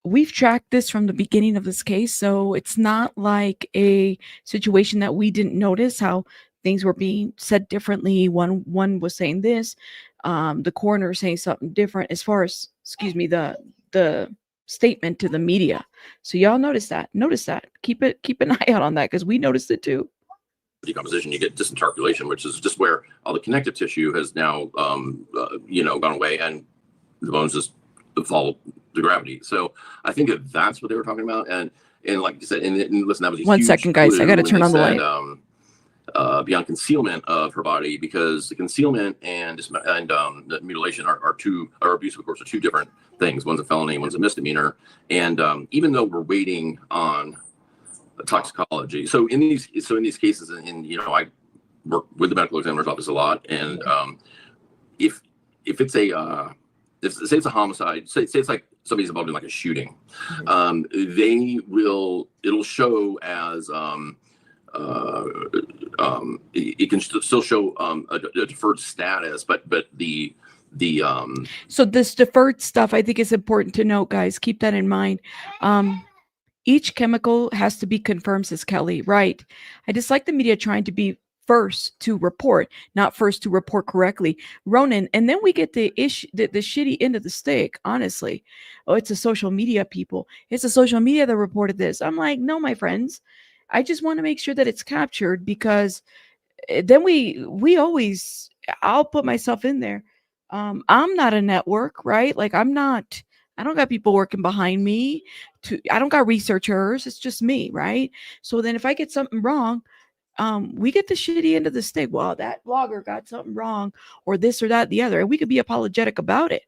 we've tracked this from the beginning of this case, so it's not like a situation that we didn't notice how things were being said differently. One was saying this, the coroner saying something different as far as, the statement to the media. So y'all notice that. Keep an eye out on that, because we noticed it too. decomposition, you get disinterculation, which is just where all the connective tissue has now, gone away, and the bones just fall to gravity. So I think that's what they were talking about. And like you said, and listen, that was a 1 huge second, guys. I got to clue turn when on the they light. said, beyond concealment of her body, because the concealment and the mutilation are abuse, of course, are two different things. One's a felony, one's a misdemeanor. And even though we're waiting on toxicology, so in these cases, and I work with the medical examiner's office a lot, and if it's say it's a homicide, say it's like somebody's involved in like a shooting, it'll show as it can still show a deferred status, but the So this deferred stuff, I think, is important to note, guys. Keep that in mind. Each chemical has to be confirmed, says Kelly. Right. I dislike the media trying to be first to report, not first to report correctly. Ronan, and then we get the shitty end of the stick, honestly. Oh, it's a social media people. It's a social media that reported this. I'm like, no, my friends. I just want to make sure that it's captured, because then we always, I'll put myself in there. I'm not a network, right? Like I don't got people working behind me I don't got researchers. It's just me, right? So then if I get something wrong, we get the shitty end of the stick. Well, that blogger got something wrong, or this or that, the other, and we could be apologetic about it.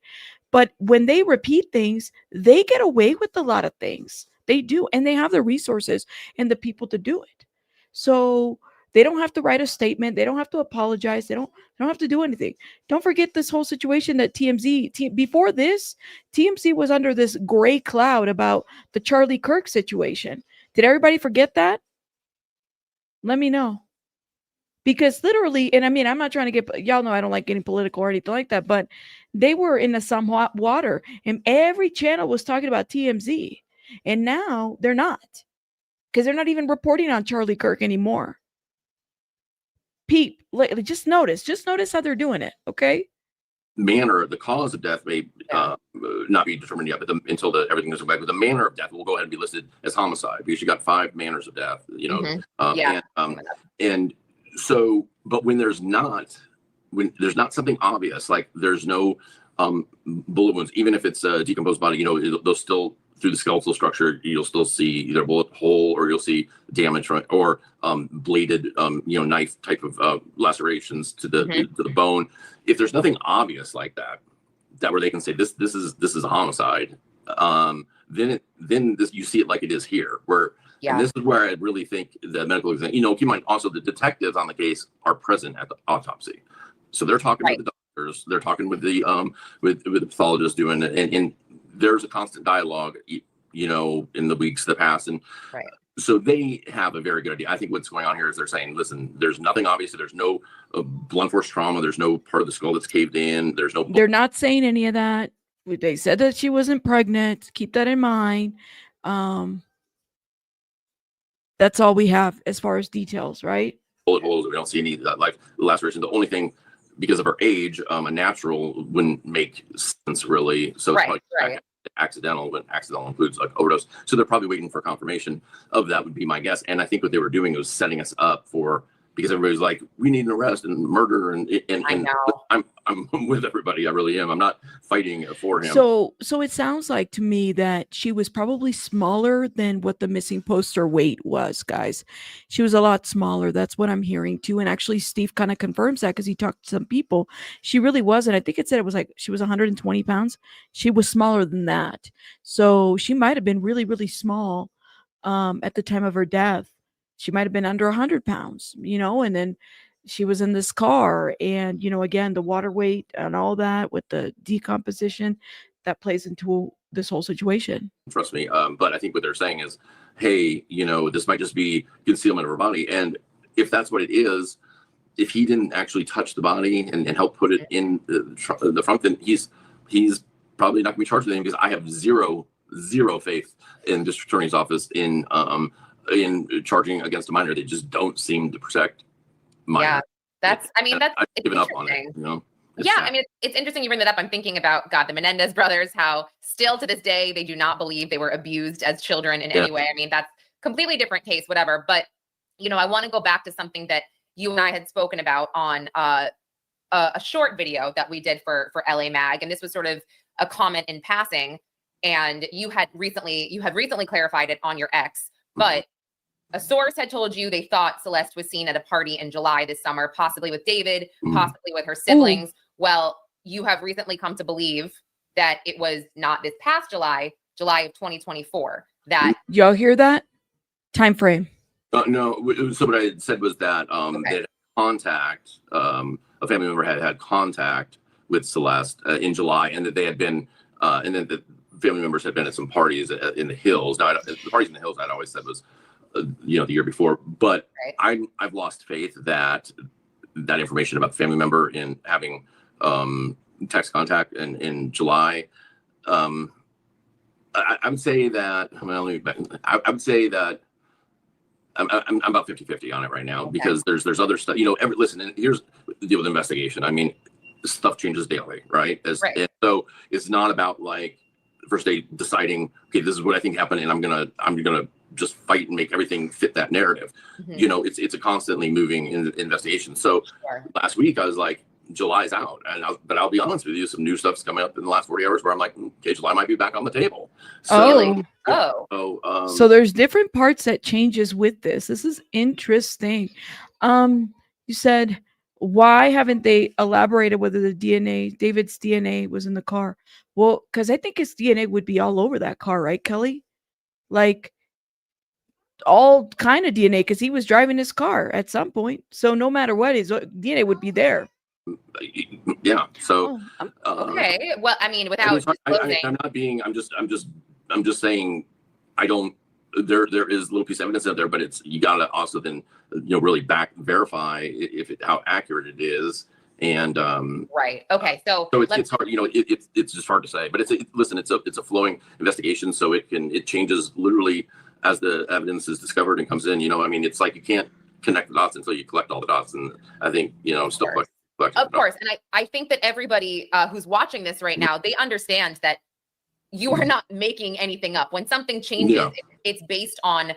But when they repeat things, they get away with a lot of things. They do, and they have the resources and the people to do it. So they don't have to write a statement. They don't have to apologize. They don't have to do anything. Don't forget this whole situation that before this, TMZ was under this gray cloud about the Charlie Kirk situation. Did everybody forget that? Let me know. Because literally, and I mean, I'm not trying to get, y'all know I don't like getting political or anything like that, but they were in the some hot water, and every channel was talking about TMZ. And now they're not, because they're not even reporting on Charlie Kirk anymore. Just notice how they're doing it, okay? The cause of death may not be determined yet, but until everything goes back. But the manner of death will go ahead and be listed as homicide, because you got 5 manners of death. And so, but when there's not something obvious, like there's no bullet wounds, even if it's a decomposed body, they'll still, through the skeletal structure, you'll still see either a bullet hole, or you'll see damage from, or bladed, knife type of lacerations to the bone. If there's nothing obvious like that where they can say this is a homicide, then you see it like it is here, where. Yeah. And this is where I really think the medical exam, keep in mind also the detectives on the case are present at the autopsy. So they're talking with the doctors, they're talking with the pathologist doing it. And there's a constant dialogue, in the weeks that pass. And so they have a very good idea. I think what's going on here is they're saying, listen, there's nothing obvious. There's no blunt force trauma. There's no part of the skull that's caved in. They're not saying any of that. They said that she wasn't pregnant. Keep that in mind. That's all we have as far as details, right? Bullet holes. We don't see any life laceration. The only thing, because of her age, a natural wouldn't make sense really. So it's probably accidental, when accidental includes like overdose. So they're probably waiting for confirmation of that, would be my guess. And I think what they were doing was setting us up for, because everybody's like, we need an arrest and murder, and I know. I'm with everybody. I really am. I'm not fighting for him. So it sounds like to me that she was probably smaller than what the missing poster weight was, guys. She was a lot smaller. That's what I'm hearing too. And actually, Steve kind of confirms that, because he talked to some people. She really wasn't. I think it said it was like she was 120 pounds. She was smaller than that. So she might have been really, really small at the time of her death. She might have been under 100 pounds, and then she was in this car, and, again, the water weight and all that with the decomposition, that plays into this whole situation. Trust me. But I think what they're saying is, hey, this might just be concealment of her body. And if that's what it is, if he didn't actually touch the body and help put it in the front, then he's probably not going to be charged with anything, because I have zero faith in district attorney's office in charging against a minor. They just don't seem to protect minors. Yeah, I've given up on it. It's interesting you bring that up. I'm thinking about, God, the Hernandez brothers, how still to this day, they do not believe they were abused as children in any way. I mean, that's completely different case, whatever. But, I want to go back to something that you and I had spoken about on a short video that we did for LA Mag. And this was sort of a comment in passing. And you had recently clarified it on your ex, but a source had told you they thought Celeste was seen at a party in July this summer, possibly with David, possibly with her siblings. Well, you have recently come to believe that it was not this past July of 2024. That y'all hear that time frame? No. So what I had said was that they had contact. A family member had contact with Celeste in July, and that they had been, and then the family members had been at some parties in the hills. Now, the parties in the hills I'd always said was, the year before, but I've lost faith that information about the family member in having text contact in July. I would say that I would say that I'm about 50-50 on it right now, because there's other stuff. Listen, and here's the deal with investigation. I mean, stuff changes daily, right? And so it's not about like first day deciding, okay, this is what I think happened, and I'm gonna just fight and make everything fit that narrative. It's a constantly moving investigation. So last week I was like, July's out, but I'll be honest with you, some new stuff's coming up in the last 40 hours where I'm like, okay, July might be back on the table. So, so there's different parts that changes with this. This is interesting. You said, why haven't they elaborated whether David's DNA was in the car? Well, because I think his DNA would be all over that car, right, Kelly? Like all kind of DNA, because he was driving his car at some point. So no matter what, his DNA would be there. Yeah. So okay. Well, I mean, without I'm just saying, I don't. There is a little piece of evidence out there, but you gotta also then really verify how accurate it is. And right. Okay. So it's hard. It's just hard to say. But it's a flowing investigation, so it changes literally as the evidence is discovered and comes in. It's like you can't connect the dots until you collect all the dots. And I think still. Of course. And I think that everybody who's watching this right now, they understand that you are not making anything up. When something changes, it's based on,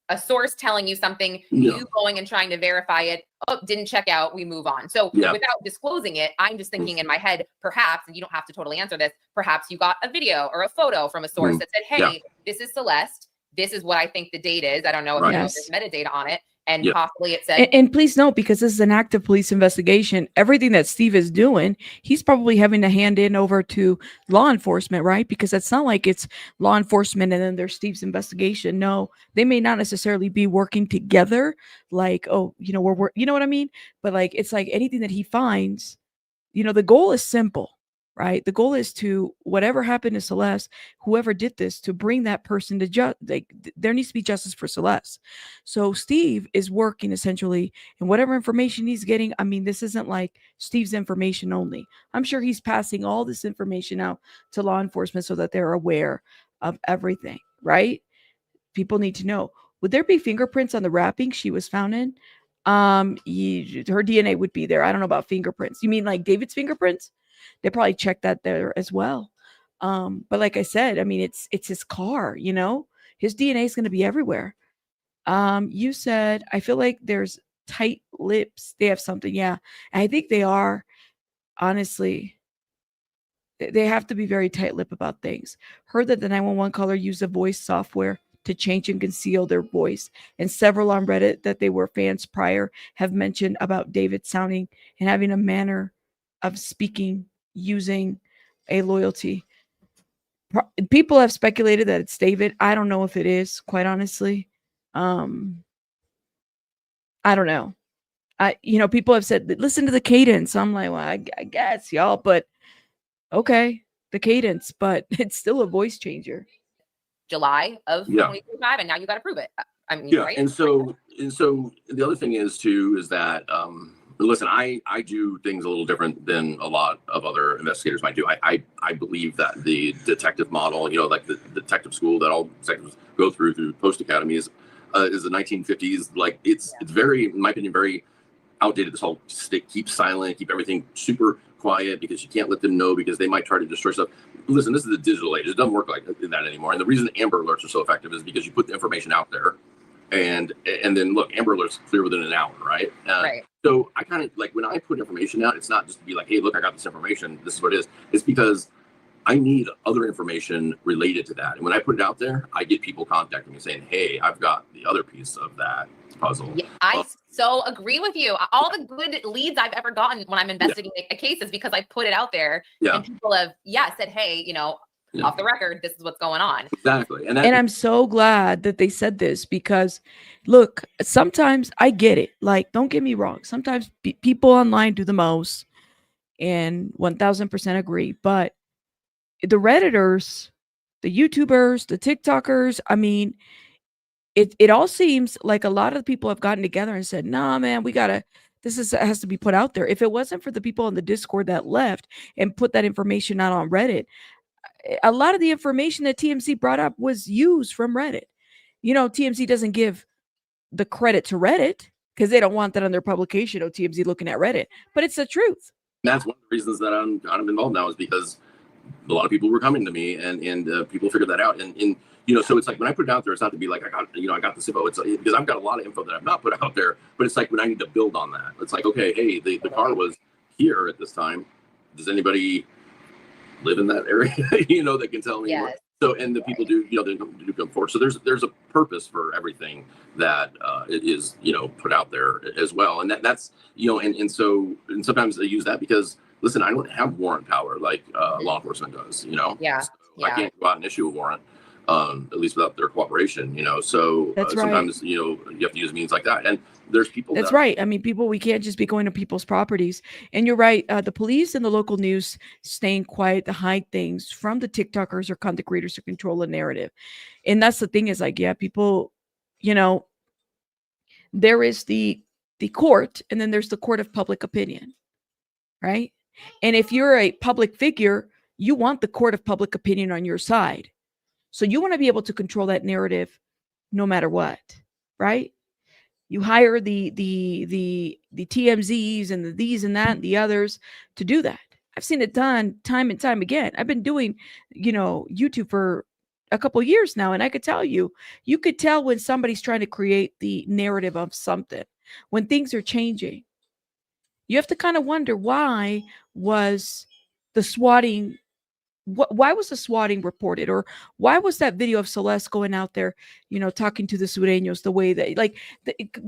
a source telling you something, you going and trying to verify it. Oh, didn't check out. We move on. So without disclosing it, I'm just thinking in my head, perhaps, and you don't have to totally answer this, perhaps you got a video or a photo from a source that said, hey, this is Celeste. This is what I think the date is. I don't know if there's metadata on it. And possibly it said. And please note, because this is an active police investigation, everything that Steve is doing, he's probably having to hand in over to law enforcement, right? Because it's not like it's law enforcement and then there's Steve's investigation. No, they may not necessarily be working together. Like, we're you know what I mean? But like, it's like anything that he finds, the goal is simple. Right. The goal is to whatever happened to Celeste, whoever did this, to bring that person to there needs to be justice for Celeste. So Steve is working essentially, and whatever information he's getting. I mean, this isn't like Steve's information only. I'm sure he's passing all this information out to law enforcement so that they're aware of everything. Right. People need to know. Would there be fingerprints on the wrapping she was found in? Her DNA would be there. I don't know about fingerprints. You mean like David's fingerprints? They probably checked that there as well. But like I said, I mean, it's his car, his DNA is going to be everywhere. You said, I feel like there's tight lips. They have something. Yeah. And I think they are, honestly, they have to be very tight lip about things. Heard that the 911 caller used a voice software to change and conceal their voice. And several on Reddit that they were fans prior have mentioned about David sounding and having a manner of speaking using a loyalty. People have speculated that it's David. I don't know if it is, quite honestly. I don't know. People have said, listen to the cadence. I'm like, well, I guess, y'all, but okay. the cadence, but it's still a voice changer. July of 2025, and now you got to prove it. I mean, right? And so the other thing is too is that listen, I do things a little different than a lot of other investigators might do. I believe that the detective model, like the detective school that all detectives go through post academy is the 1950s. Like it's very, in my opinion, very outdated. This whole keep silent, keep everything super quiet because you can't let them know because they might try to destroy stuff. Listen, this is the digital age. It doesn't work like that anymore. And the reason Amber Alerts are so effective is because you put the information out there, and then look, Amber Alerts clear within an hour, right? Right. So I kind of like when I put information out, it's not just to be like, hey, look, I got this information. This is what it is. It's because I need other information related to that. And when I put it out there, I get people contacting me saying, hey, I've got the other piece of that puzzle. Yeah, I so agree with you. All the good leads I've ever gotten when I'm investigating a case is because I put it out there and people have said, hey, off the record, this is what's going on. Exactly. And I'm so glad that they said this because look, sometimes I get it. Like, don't get me wrong. Sometimes people online do the most and 1000% agree. But the Redditors, the YouTubers, the TikTokers, I mean, it all seems like a lot of the people have gotten together and said, nah, man, has to be put out there. If it wasn't for the people on the Discord that left and put that information out on Reddit, a lot of the information that TMZ brought up was used from Reddit. TMZ doesn't give the credit to Reddit because they don't want that on their publication. TMZ looking at Reddit, but it's the truth. That's one of the reasons that I'm kind of involved now is because a lot of people were coming to me and people figured that out. And so it's like when I put it out there, it's not to be like, I got this info. It's like, because I've got a lot of info that I've not put out there, but it's like when I need to build on that, it's like, okay, hey, the car was here at this time. Does anybody live in that area, that can tell me? Yes. So, and the people do, they do come forward. So there's a purpose for everything that it is, put out there as well. And that's, and sometimes they use that because, listen, I don't have warrant power like law enforcement does, Yeah. So I can't go out and issue a warrant, at least without their cooperation, so That's sometimes, you have to use means like that. And there's people That's right. I mean, we can't just be going to people's properties. And you're right. The police and the local news staying quiet to hide things from the TikTokers or content creators to control the narrative. And that's the thing is like, people, there is the court and then there's the court of public opinion, right? And if you're a public figure, you want the court of public opinion on your side. So you want to be able to control that narrative no matter what, right? You hire the TMZs and the these and that and the others to do that. I've seen it done time and time again. I've been doing, YouTube for a couple of years now, and I could tell you could tell when somebody's trying to create the narrative of something, when things are changing. You have to kind of wonder why was the swatting why was the swatting reported, or why was that video of Celeste going out there, talking to the Sureños the way that,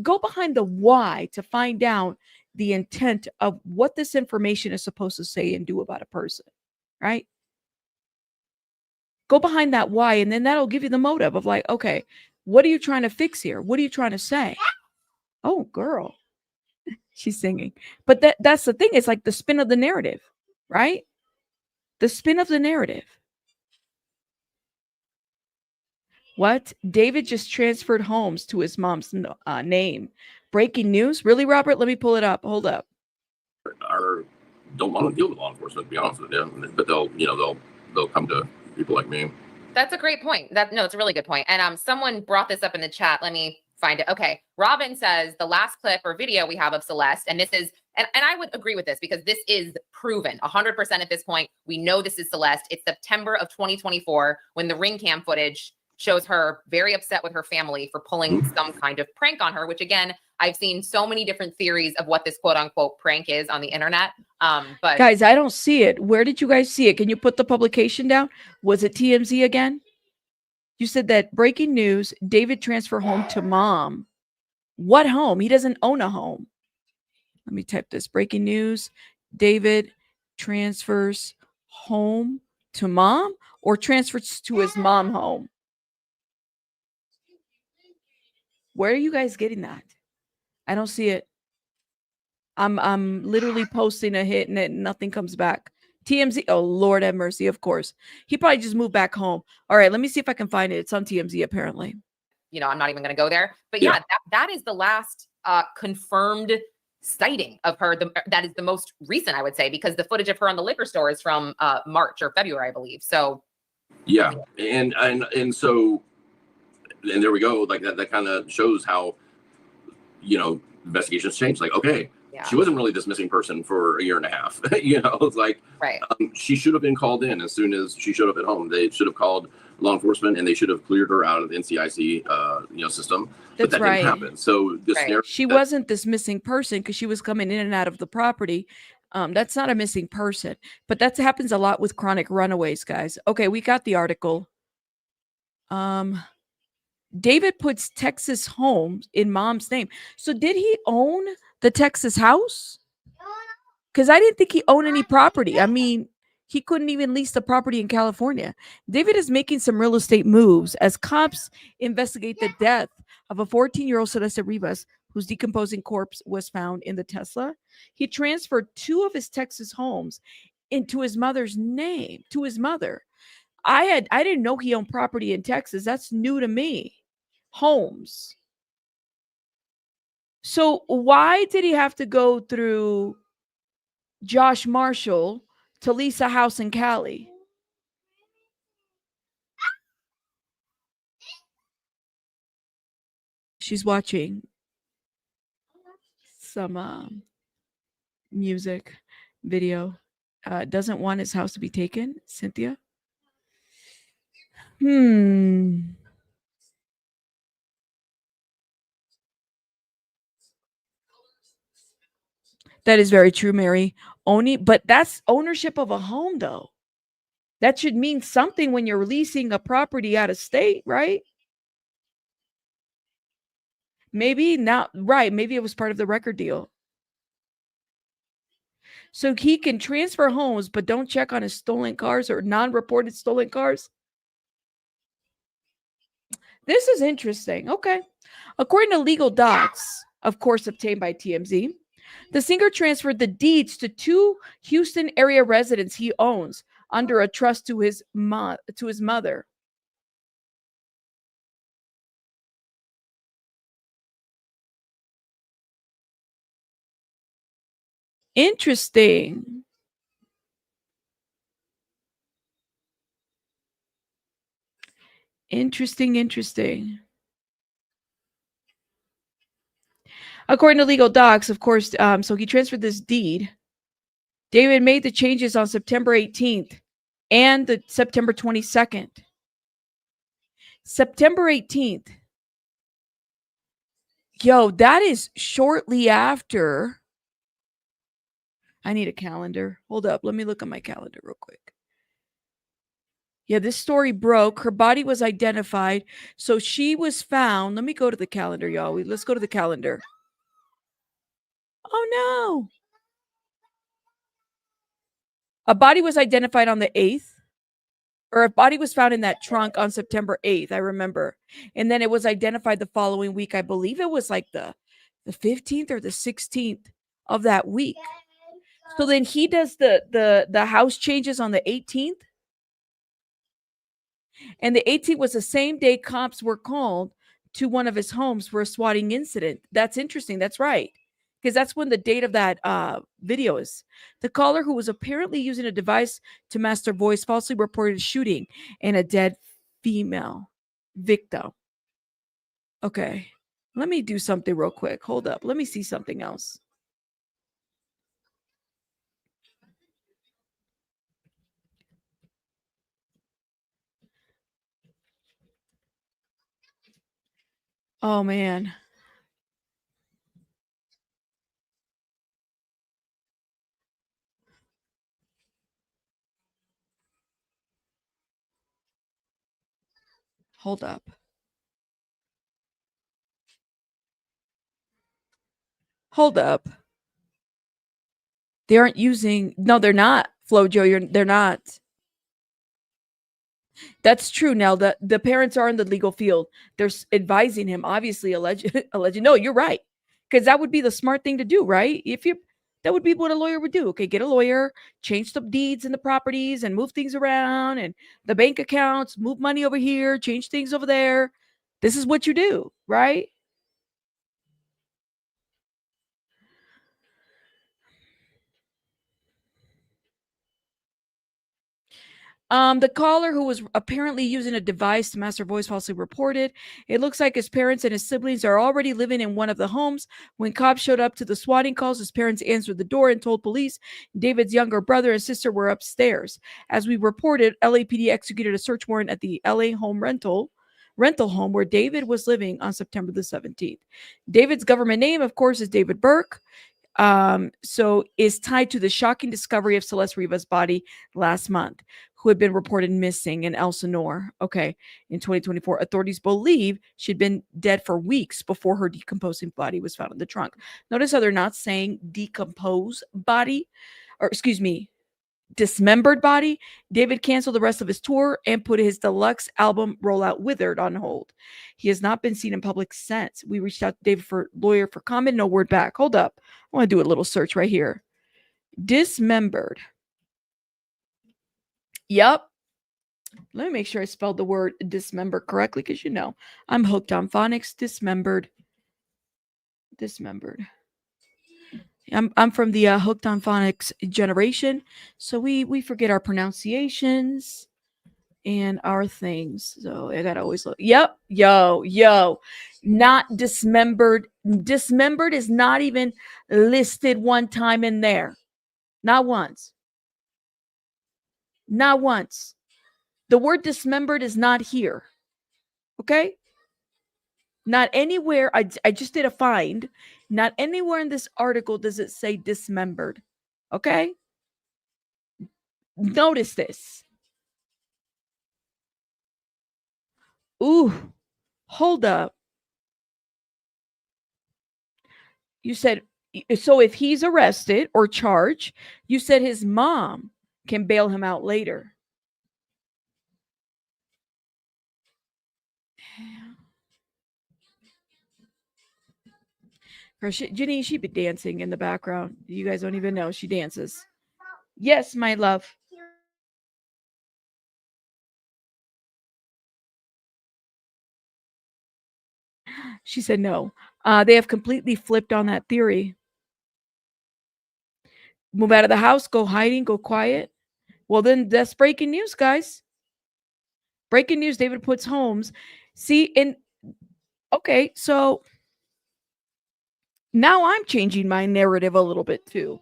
go behind the why to find out the intent of what this information is supposed to say and do about a person, right? Go behind that why, and then that'll give you the motive of like, okay, what are you trying to fix here? What are you trying to say? Oh, girl, she's singing. But that's the thing. It's like the spin of the narrative, right? The spin of the narrative. What? David just transferred homes to his mom's name. Breaking news? Really, Robert? Let me pull it up. Hold up. Don't want to deal with law enforcement, to be honest with you. But they'll come to people like me. That's a great point. It's a really good point. And someone brought this up in the chat. Let me find it. Okay. Robin says the last clip or video we have of Celeste, and this is, and I would agree with this because this is proven 100% at this point. We know this is Celeste. It's September of 2024 when the ring cam footage shows her very upset with her family for pulling some kind of prank on her, which again, I've seen so many different theories of what this quote unquote prank is on the internet. But guys, I don't see it. Where did you guys see it? Can you put the publication down? Was it TMZ again? You said that breaking news, David transfer home to mom. What home? He doesn't own a home. Let me type this. Breaking news, David transfers home to mom, or transfers to his mom home. Where are you guys getting that? I don't see it. I'm literally posting a hit and nothing comes back. TMZ. Oh, Lord have mercy. Of course. He probably just moved back home. All right. Let me see if I can find it. It's on TMZ, apparently. You know, I'm not even going to go there. But yeah, that is the last confirmed sighting of her. That is the most recent, I would say, because the footage of her on the liquor store is from March or February, I believe. So yeah, and so, and there we go. Like that kind of shows how, you know, investigations changed. Like, okay, she wasn't really this missing person for a year and a half. You know, it's like, right. She should have been called in as soon as she showed up at home. They should have called law enforcement and they should have cleared her out of the NCIC, system. But that didn't happen. So this narrative, she wasn't this missing person because she was coming in and out of the property. That's not a missing person, but that happens a lot with chronic runaways, guys. Okay, we got the article. David puts Texas home in mom's name. So did he own the Texas house? Because I didn't think he owned any property. I mean, he couldn't even lease the property in California. David is making some real estate moves as cops investigate the death of a 14-year-old Celeste Rivas, whose decomposing corpse was found in the Tesla. He transferred 2 of his Texas homes into his mother's name, to his mother. I didn't know he owned property in Texas. That's new to me. Homes. So why did he have to go through Josh Marshall to lease a house in Cali? She's watching some music video. Doesn't want his house to be taken, Cynthia. That is very true, Mary. But that's ownership of a home, though. That should mean something when you're leasing a property out of state, right? Maybe not, right. Maybe it was part of the record deal. So he can transfer homes, but don't check on his stolen cars or non-reported stolen cars. This is interesting. Okay. According to legal docs, of course, obtained by TMZ, the singer transferred the deeds to 2 Houston area residents he owns under a trust to his mother. Interesting. Interesting. According to legal docs, of course, so he transferred this deed. David made the changes on September 18th and the September 22nd. September 18th. Yo, that is shortly after. I need a calendar. Hold up. Let me look at my calendar real quick. Yeah, this story broke. Her body was identified. So she was found. Let me go to the calendar, y'all. Let's go to the calendar. Oh, no. A body was identified on the 8th. Or a body was found in that trunk on September 8th, I remember. And then it was identified the following week. I believe it was like the 15th or the 16th of that week. So then he does the house changes on the 18th. And the 18th was the same day cops were called to one of his homes for a swatting incident. That's interesting. That's right. Because that's when the date of that video is. The caller, who was apparently using a device to mask their voice, falsely reported shooting and a dead female victim. Okay. Let me do something real quick. Hold up. Let me see something else. Oh, man. Hold up. Hold up. They aren't using. No, they're not. Flojo, they're not. That's true. Now the parents are in the legal field. They're advising him, obviously alleged. No, you're right. Because that would be the smart thing to do, right? If you That would be what a lawyer would do. Okay, get a lawyer, change the deeds and the properties and move things around and the bank accounts, move money over here, change things over there. This is what you do, right? The caller, who was apparently using a device to master voice, falsely reported it looks like his parents and his siblings are already living in one of the homes. When cops showed up to the swatting calls, his parents answered the door and told police David's younger brother and sister were upstairs. As we reported, LAPD executed a search warrant at the LA home rental home where David was living on September the 17th. David's government name, of course, is David Burke. So is tied to the shocking discovery of Celeste Rivas' body last month, who had been reported missing in Elsinore. Okay, in 2024, authorities believe she'd been dead for weeks before her decomposing body was found in the trunk. Notice how they're not saying decompose body, or excuse me, dismembered body. David canceled the rest of his tour and put his deluxe album rollout Withered on hold. He has not been seen in public since. We reached out to David for lawyer for comment. No word back. Hold up. I want to do a little search right here. Dismembered. Yep. Let me make sure I spelled the word dismember correctly, because you know I'm hooked on phonics. Dismembered. I'm from the hooked on phonics generation, so we forget our pronunciations and our things. So I gotta always look. Yep, yo, not dismembered. Dismembered is not even listed one time in there. Not once. Not once. The word dismembered is not here. Okay? Not anywhere. I just did a find. Not anywhere in this article does it say dismembered. Okay? Notice this. Ooh, hold up. You said, so if he's arrested or charged, you said his mom can bail him out later. Jenny, she be dancing in the background. You guys don't even know she dances. Yes, my love. She said no. They have completely flipped on that theory. Move out of the house, go hiding, go quiet. Well, then that's breaking news, guys. Breaking news, David puts homes. See, and okay, so now I'm changing my narrative a little bit too.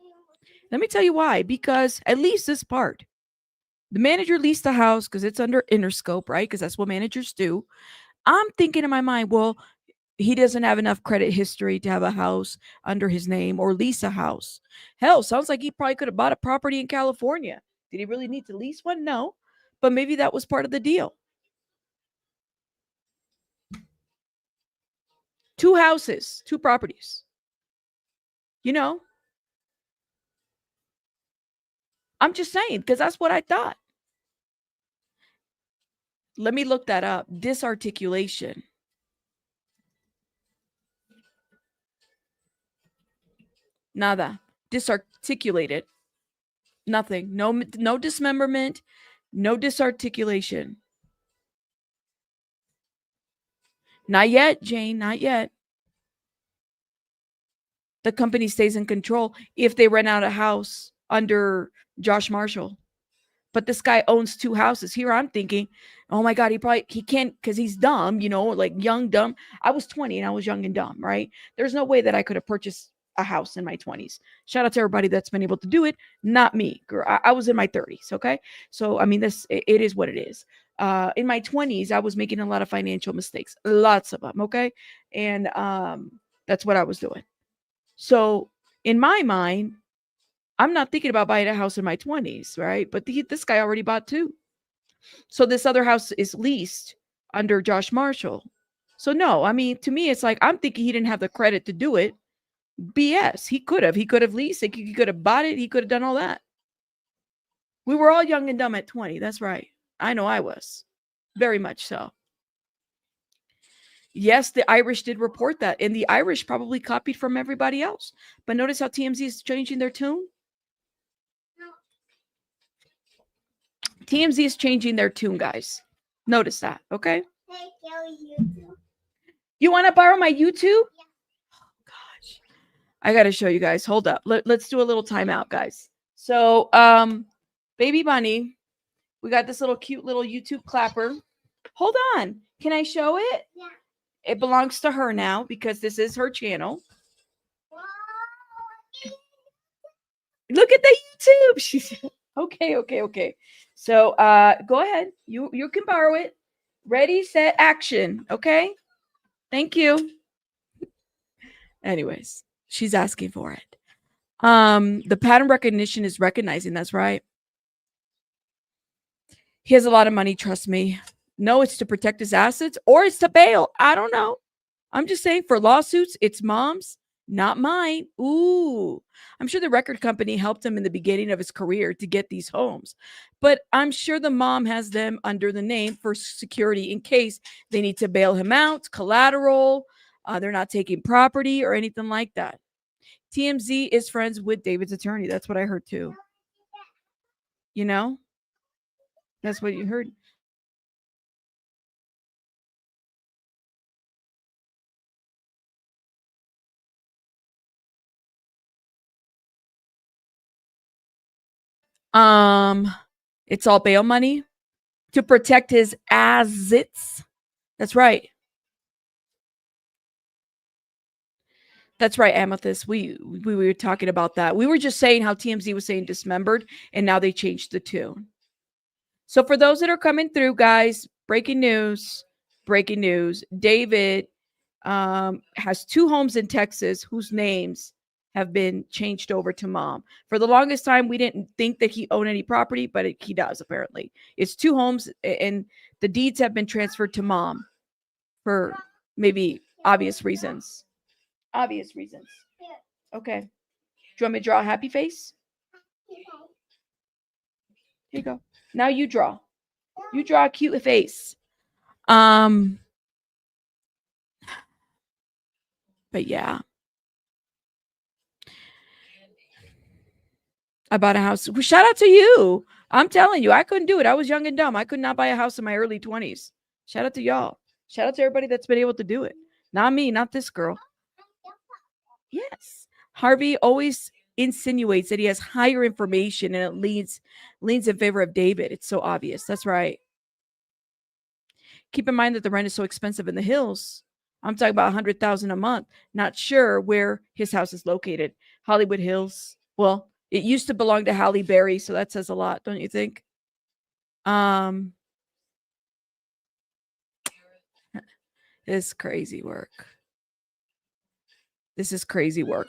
Let me tell you why. Because at least this part, the manager leased the house because it's under Interscope, right? Because that's what managers do. I'm thinking in my mind, well, he doesn't have enough credit history to have a house under his name or lease a house. Hell, sounds like he probably could have bought a property in California. Did he really need to lease one? No. But maybe that was part of the deal. 2 houses, 2 properties. You know, I'm just saying, because that's what I thought. Let me look that up. Disarticulation. Nada. Disarticulated. Nothing. No dismemberment. No disarticulation. Not yet, Jane. Not yet. The company stays in control if they rent out a house under Josh Marshall. But this guy owns 2 houses. Here I'm thinking, oh my God, he can't, because he's dumb, you know, like young, dumb. I was 20 and I was young and dumb, right? There's no way that I could have purchased a house in my 20s. Shout out to everybody that's been able to do it. Not me, girl. I was in my 30s. Okay. So, I mean, it is what it is. In my 20s, I was making a lot of financial mistakes, lots of them. Okay. And that's what I was doing. So in my mind, I'm not thinking about buying a house in my 20s, right? But this guy already bought 2. So this other house is leased under Josh Marshall. So no, I mean, to me, it's like, I'm thinking he didn't have the credit to do it. BS. He could have leased it. He could have bought it. He could have done all that. We were all young and dumb at 20. That's right. I know I was. Very much so. Yes, the Irish did report that, and the Irish probably copied from everybody else. But notice how TMZ is changing their tune. TMZ is changing their tune, guys. Notice that, okay? You want to borrow my YouTube? Yeah. Oh, gosh. I got to show you guys. Hold up. Let's do a little timeout, guys. So, Baby Bunny, we got this little cute little YouTube clapper. Hold on. Can I show it? Yeah. It belongs to her now because this is her channel. Look at the YouTube. She's okay. So go ahead. You can borrow it. Ready, set, action. Okay. Thank you. Anyways, she's asking for it. The pattern recognition is recognizing. That's right. He has a lot of money, trust me. No, it's to protect his assets or it's to bail. I don't know. I'm just saying for lawsuits, it's mom's, not mine. Ooh, I'm sure the record company helped him in the beginning of his career to get these homes, but I'm sure the mom has them under the name for security in case they need to bail him out, collateral. They're not taking property or anything like that. TMZ is friends with David's attorney. That's what I heard too. You know, that's what you heard. It's all bail money to protect his assets. That's right. That's right, Amethyst. We were talking about that. We were just saying how TMZ was saying dismembered, and now they changed the tune. So for those that are coming through, guys, breaking news. David has 2 homes in Texas whose names have been changed over to mom. For the longest time, we didn't think that he owned any property, but he does apparently. It's 2 homes, and the deeds have been transferred to mom for maybe obvious reasons. Okay. Do you want me to draw a happy face? Here you go. Now you draw. You draw a cute face. But yeah. I bought a house. Well, shout out to you. I'm telling you, I couldn't do it. I was young and dumb. I could not buy a house in my early 20s. Shout out to y'all. Shout out to everybody that's been able to do it. Not me, not this girl. Yes. Harvey always insinuates that he has higher information and it leans in favor of David. It's so obvious. That's right. Keep in mind that the rent is so expensive in the hills. I'm talking about $100,000 a month. Not sure where his house is located. Hollywood Hills. Well, it used to belong to Halle Berry, so that says a lot, don't you think? This is crazy work.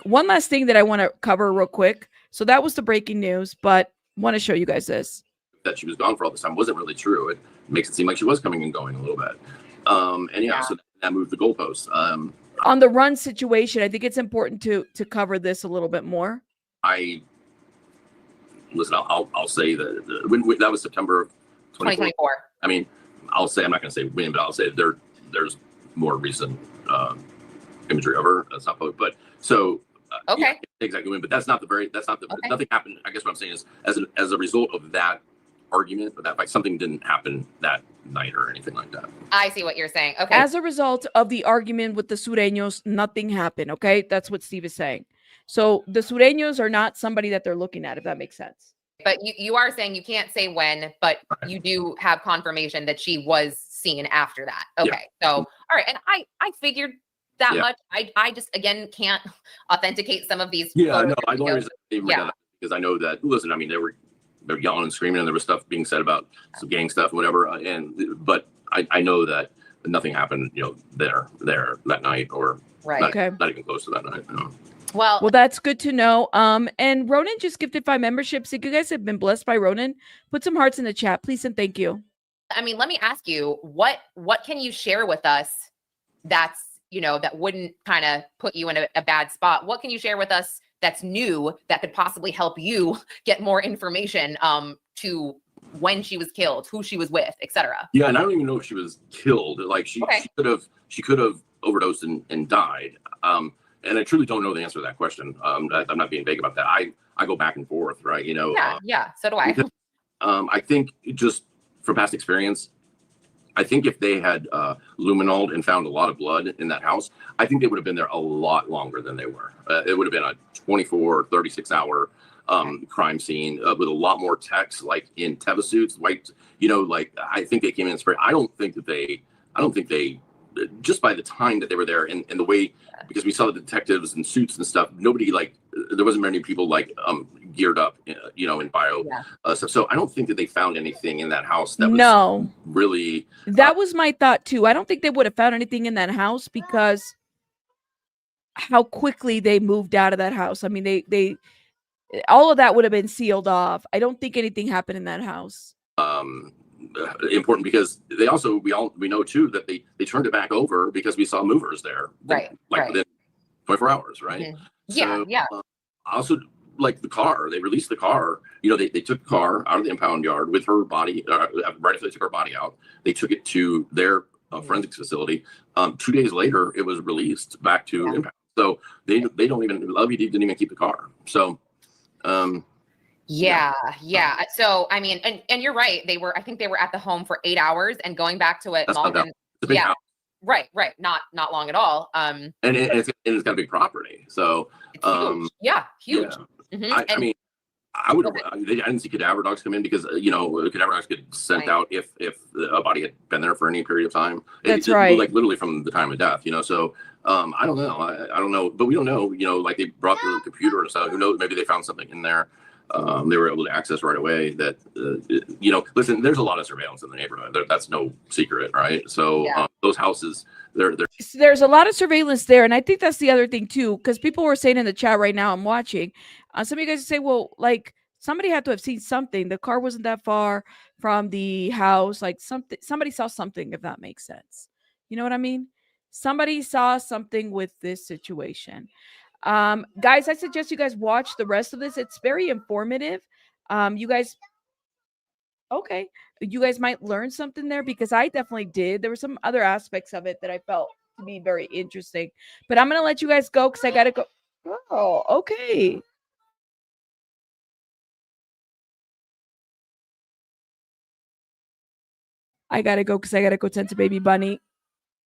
One last thing that I want to cover real quick. So that was the breaking news, but I want to show you guys this. That she was gone for all this time wasn't really true. It makes it seem like she was coming and going a little bit. So that moved the goalposts. On the run situation, I think it's important to cover this a little bit more. I'll say that when that was September 2024. I mean, I'll say, I'm not going to say when, but I'll say there's more recent imagery of her. That's not public, but so okay, yeah, exactly when. But that's not okay. Nothing happened. I guess what I'm saying is, as a result of that argument, but that like something didn't happen that night or anything like that. I see what you're saying. Okay. As a result of the argument with the Sureños, nothing happened. Okay, that's what Steve is saying. So the Sureños are not somebody that they're looking at, if that makes sense. But you are saying you can't say when, but you do have confirmation that she was seen after that. Okay. Yeah. So, all right. And I figured that much. I just, again, can't authenticate some of these. Yeah, no, I don't because I know that, listen, I mean, they're yelling and screaming and there was stuff being said about some gang stuff and whatever. But I know that nothing happened, there that night or not even close to that night. Well, that's good to know. And Ronan just gifted 5 memberships. If you guys have been blessed by Ronan, put some hearts in the chat, please, and thank you. I mean, let me ask you, what can you share with us that's, that wouldn't kind of put you in a bad spot? What can you share with us that's new that could possibly help you get more information to when she was killed, who she was with, etc. Yeah, and I don't even know if she was killed. Like she could have overdosed and died. And I truly don't know the answer to that question. I'm not being vague about that. I go back and forth, right? You know. Yeah. So do I. Because, I think just from past experience, I think if they had luminoled and found a lot of blood in that house, I think they would have been there a lot longer than they were. It would have been a 24, 36-hour crime scene with a lot more techs, like in Teva suits, white. You know, like I think they came in spray. I don't think they, just by the time that they were there and the way, because we saw the detectives in suits and stuff, nobody like, there wasn't many people like geared up, you know, in bio stuff. So I don't think that they found anything in that house that was really. That was my thought too. I don't think they would have found anything in that house because how quickly they moved out of that house. I mean, they all of that would have been sealed off. I don't think anything happened in that house. Important because they also we know too that they turned it back over because we saw movers there, within 24 hours, right? Mm-hmm. Also, like the car, they released the car. You know, they took the car out of the impound yard with her body. Right after they took her body out, they took it to their forensics facility. 2 days later, it was released back to impound. So they don't even LVD didn't even keep the car. So. So I mean, and you're right. I think they were at the home for 8 hours and going back to it. House. Right. Not long at all. And it's got a big property. So it's huge. Huge. Yeah. Mm-hmm. I mean, I would. I didn't see cadaver dogs come in because cadaver dogs get sent out if a body had been there for any period of time. That's right. Like literally from the time of death. So I don't know. I don't know, but we don't know. Like they brought the computer and stuff. Who knows? Maybe they found something in there. They were able to access right away that, listen, there's a lot of surveillance in the neighborhood. That's no secret, right? So those houses, there's a lot of surveillance there. And I think that's the other thing too, because people were saying in the chat right now, I'm watching, some of you guys say, well, like somebody had to have seen something. The car wasn't that far from the house. Like somebody saw something, if that makes sense. You know what I mean? Somebody saw something with this situation. Guys, I suggest you guys watch the rest of this. It's very informative. You guys might learn something there because I definitely did. There were some other aspects of it that I felt to be very interesting, but I'm going to let you guys go because I got to go. Oh, okay. I got to go because I got to go tend to baby bunny.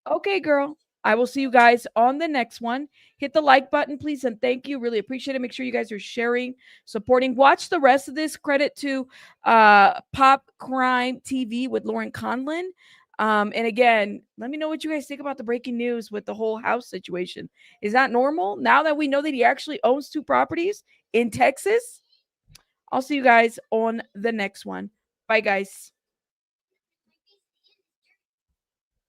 Okay, girl. I will see you guys on the next one. Hit the like button, please, and thank you. Really appreciate it. Make sure you guys are sharing, supporting. Watch the rest of this. Credit to Pop Crime TV with Lauren Conlon. And again, let me know what you guys think about the breaking news with the whole house situation. Is that normal? Now that we know that he actually owns 2 properties in Texas? I'll see you guys on the next one. Bye, guys.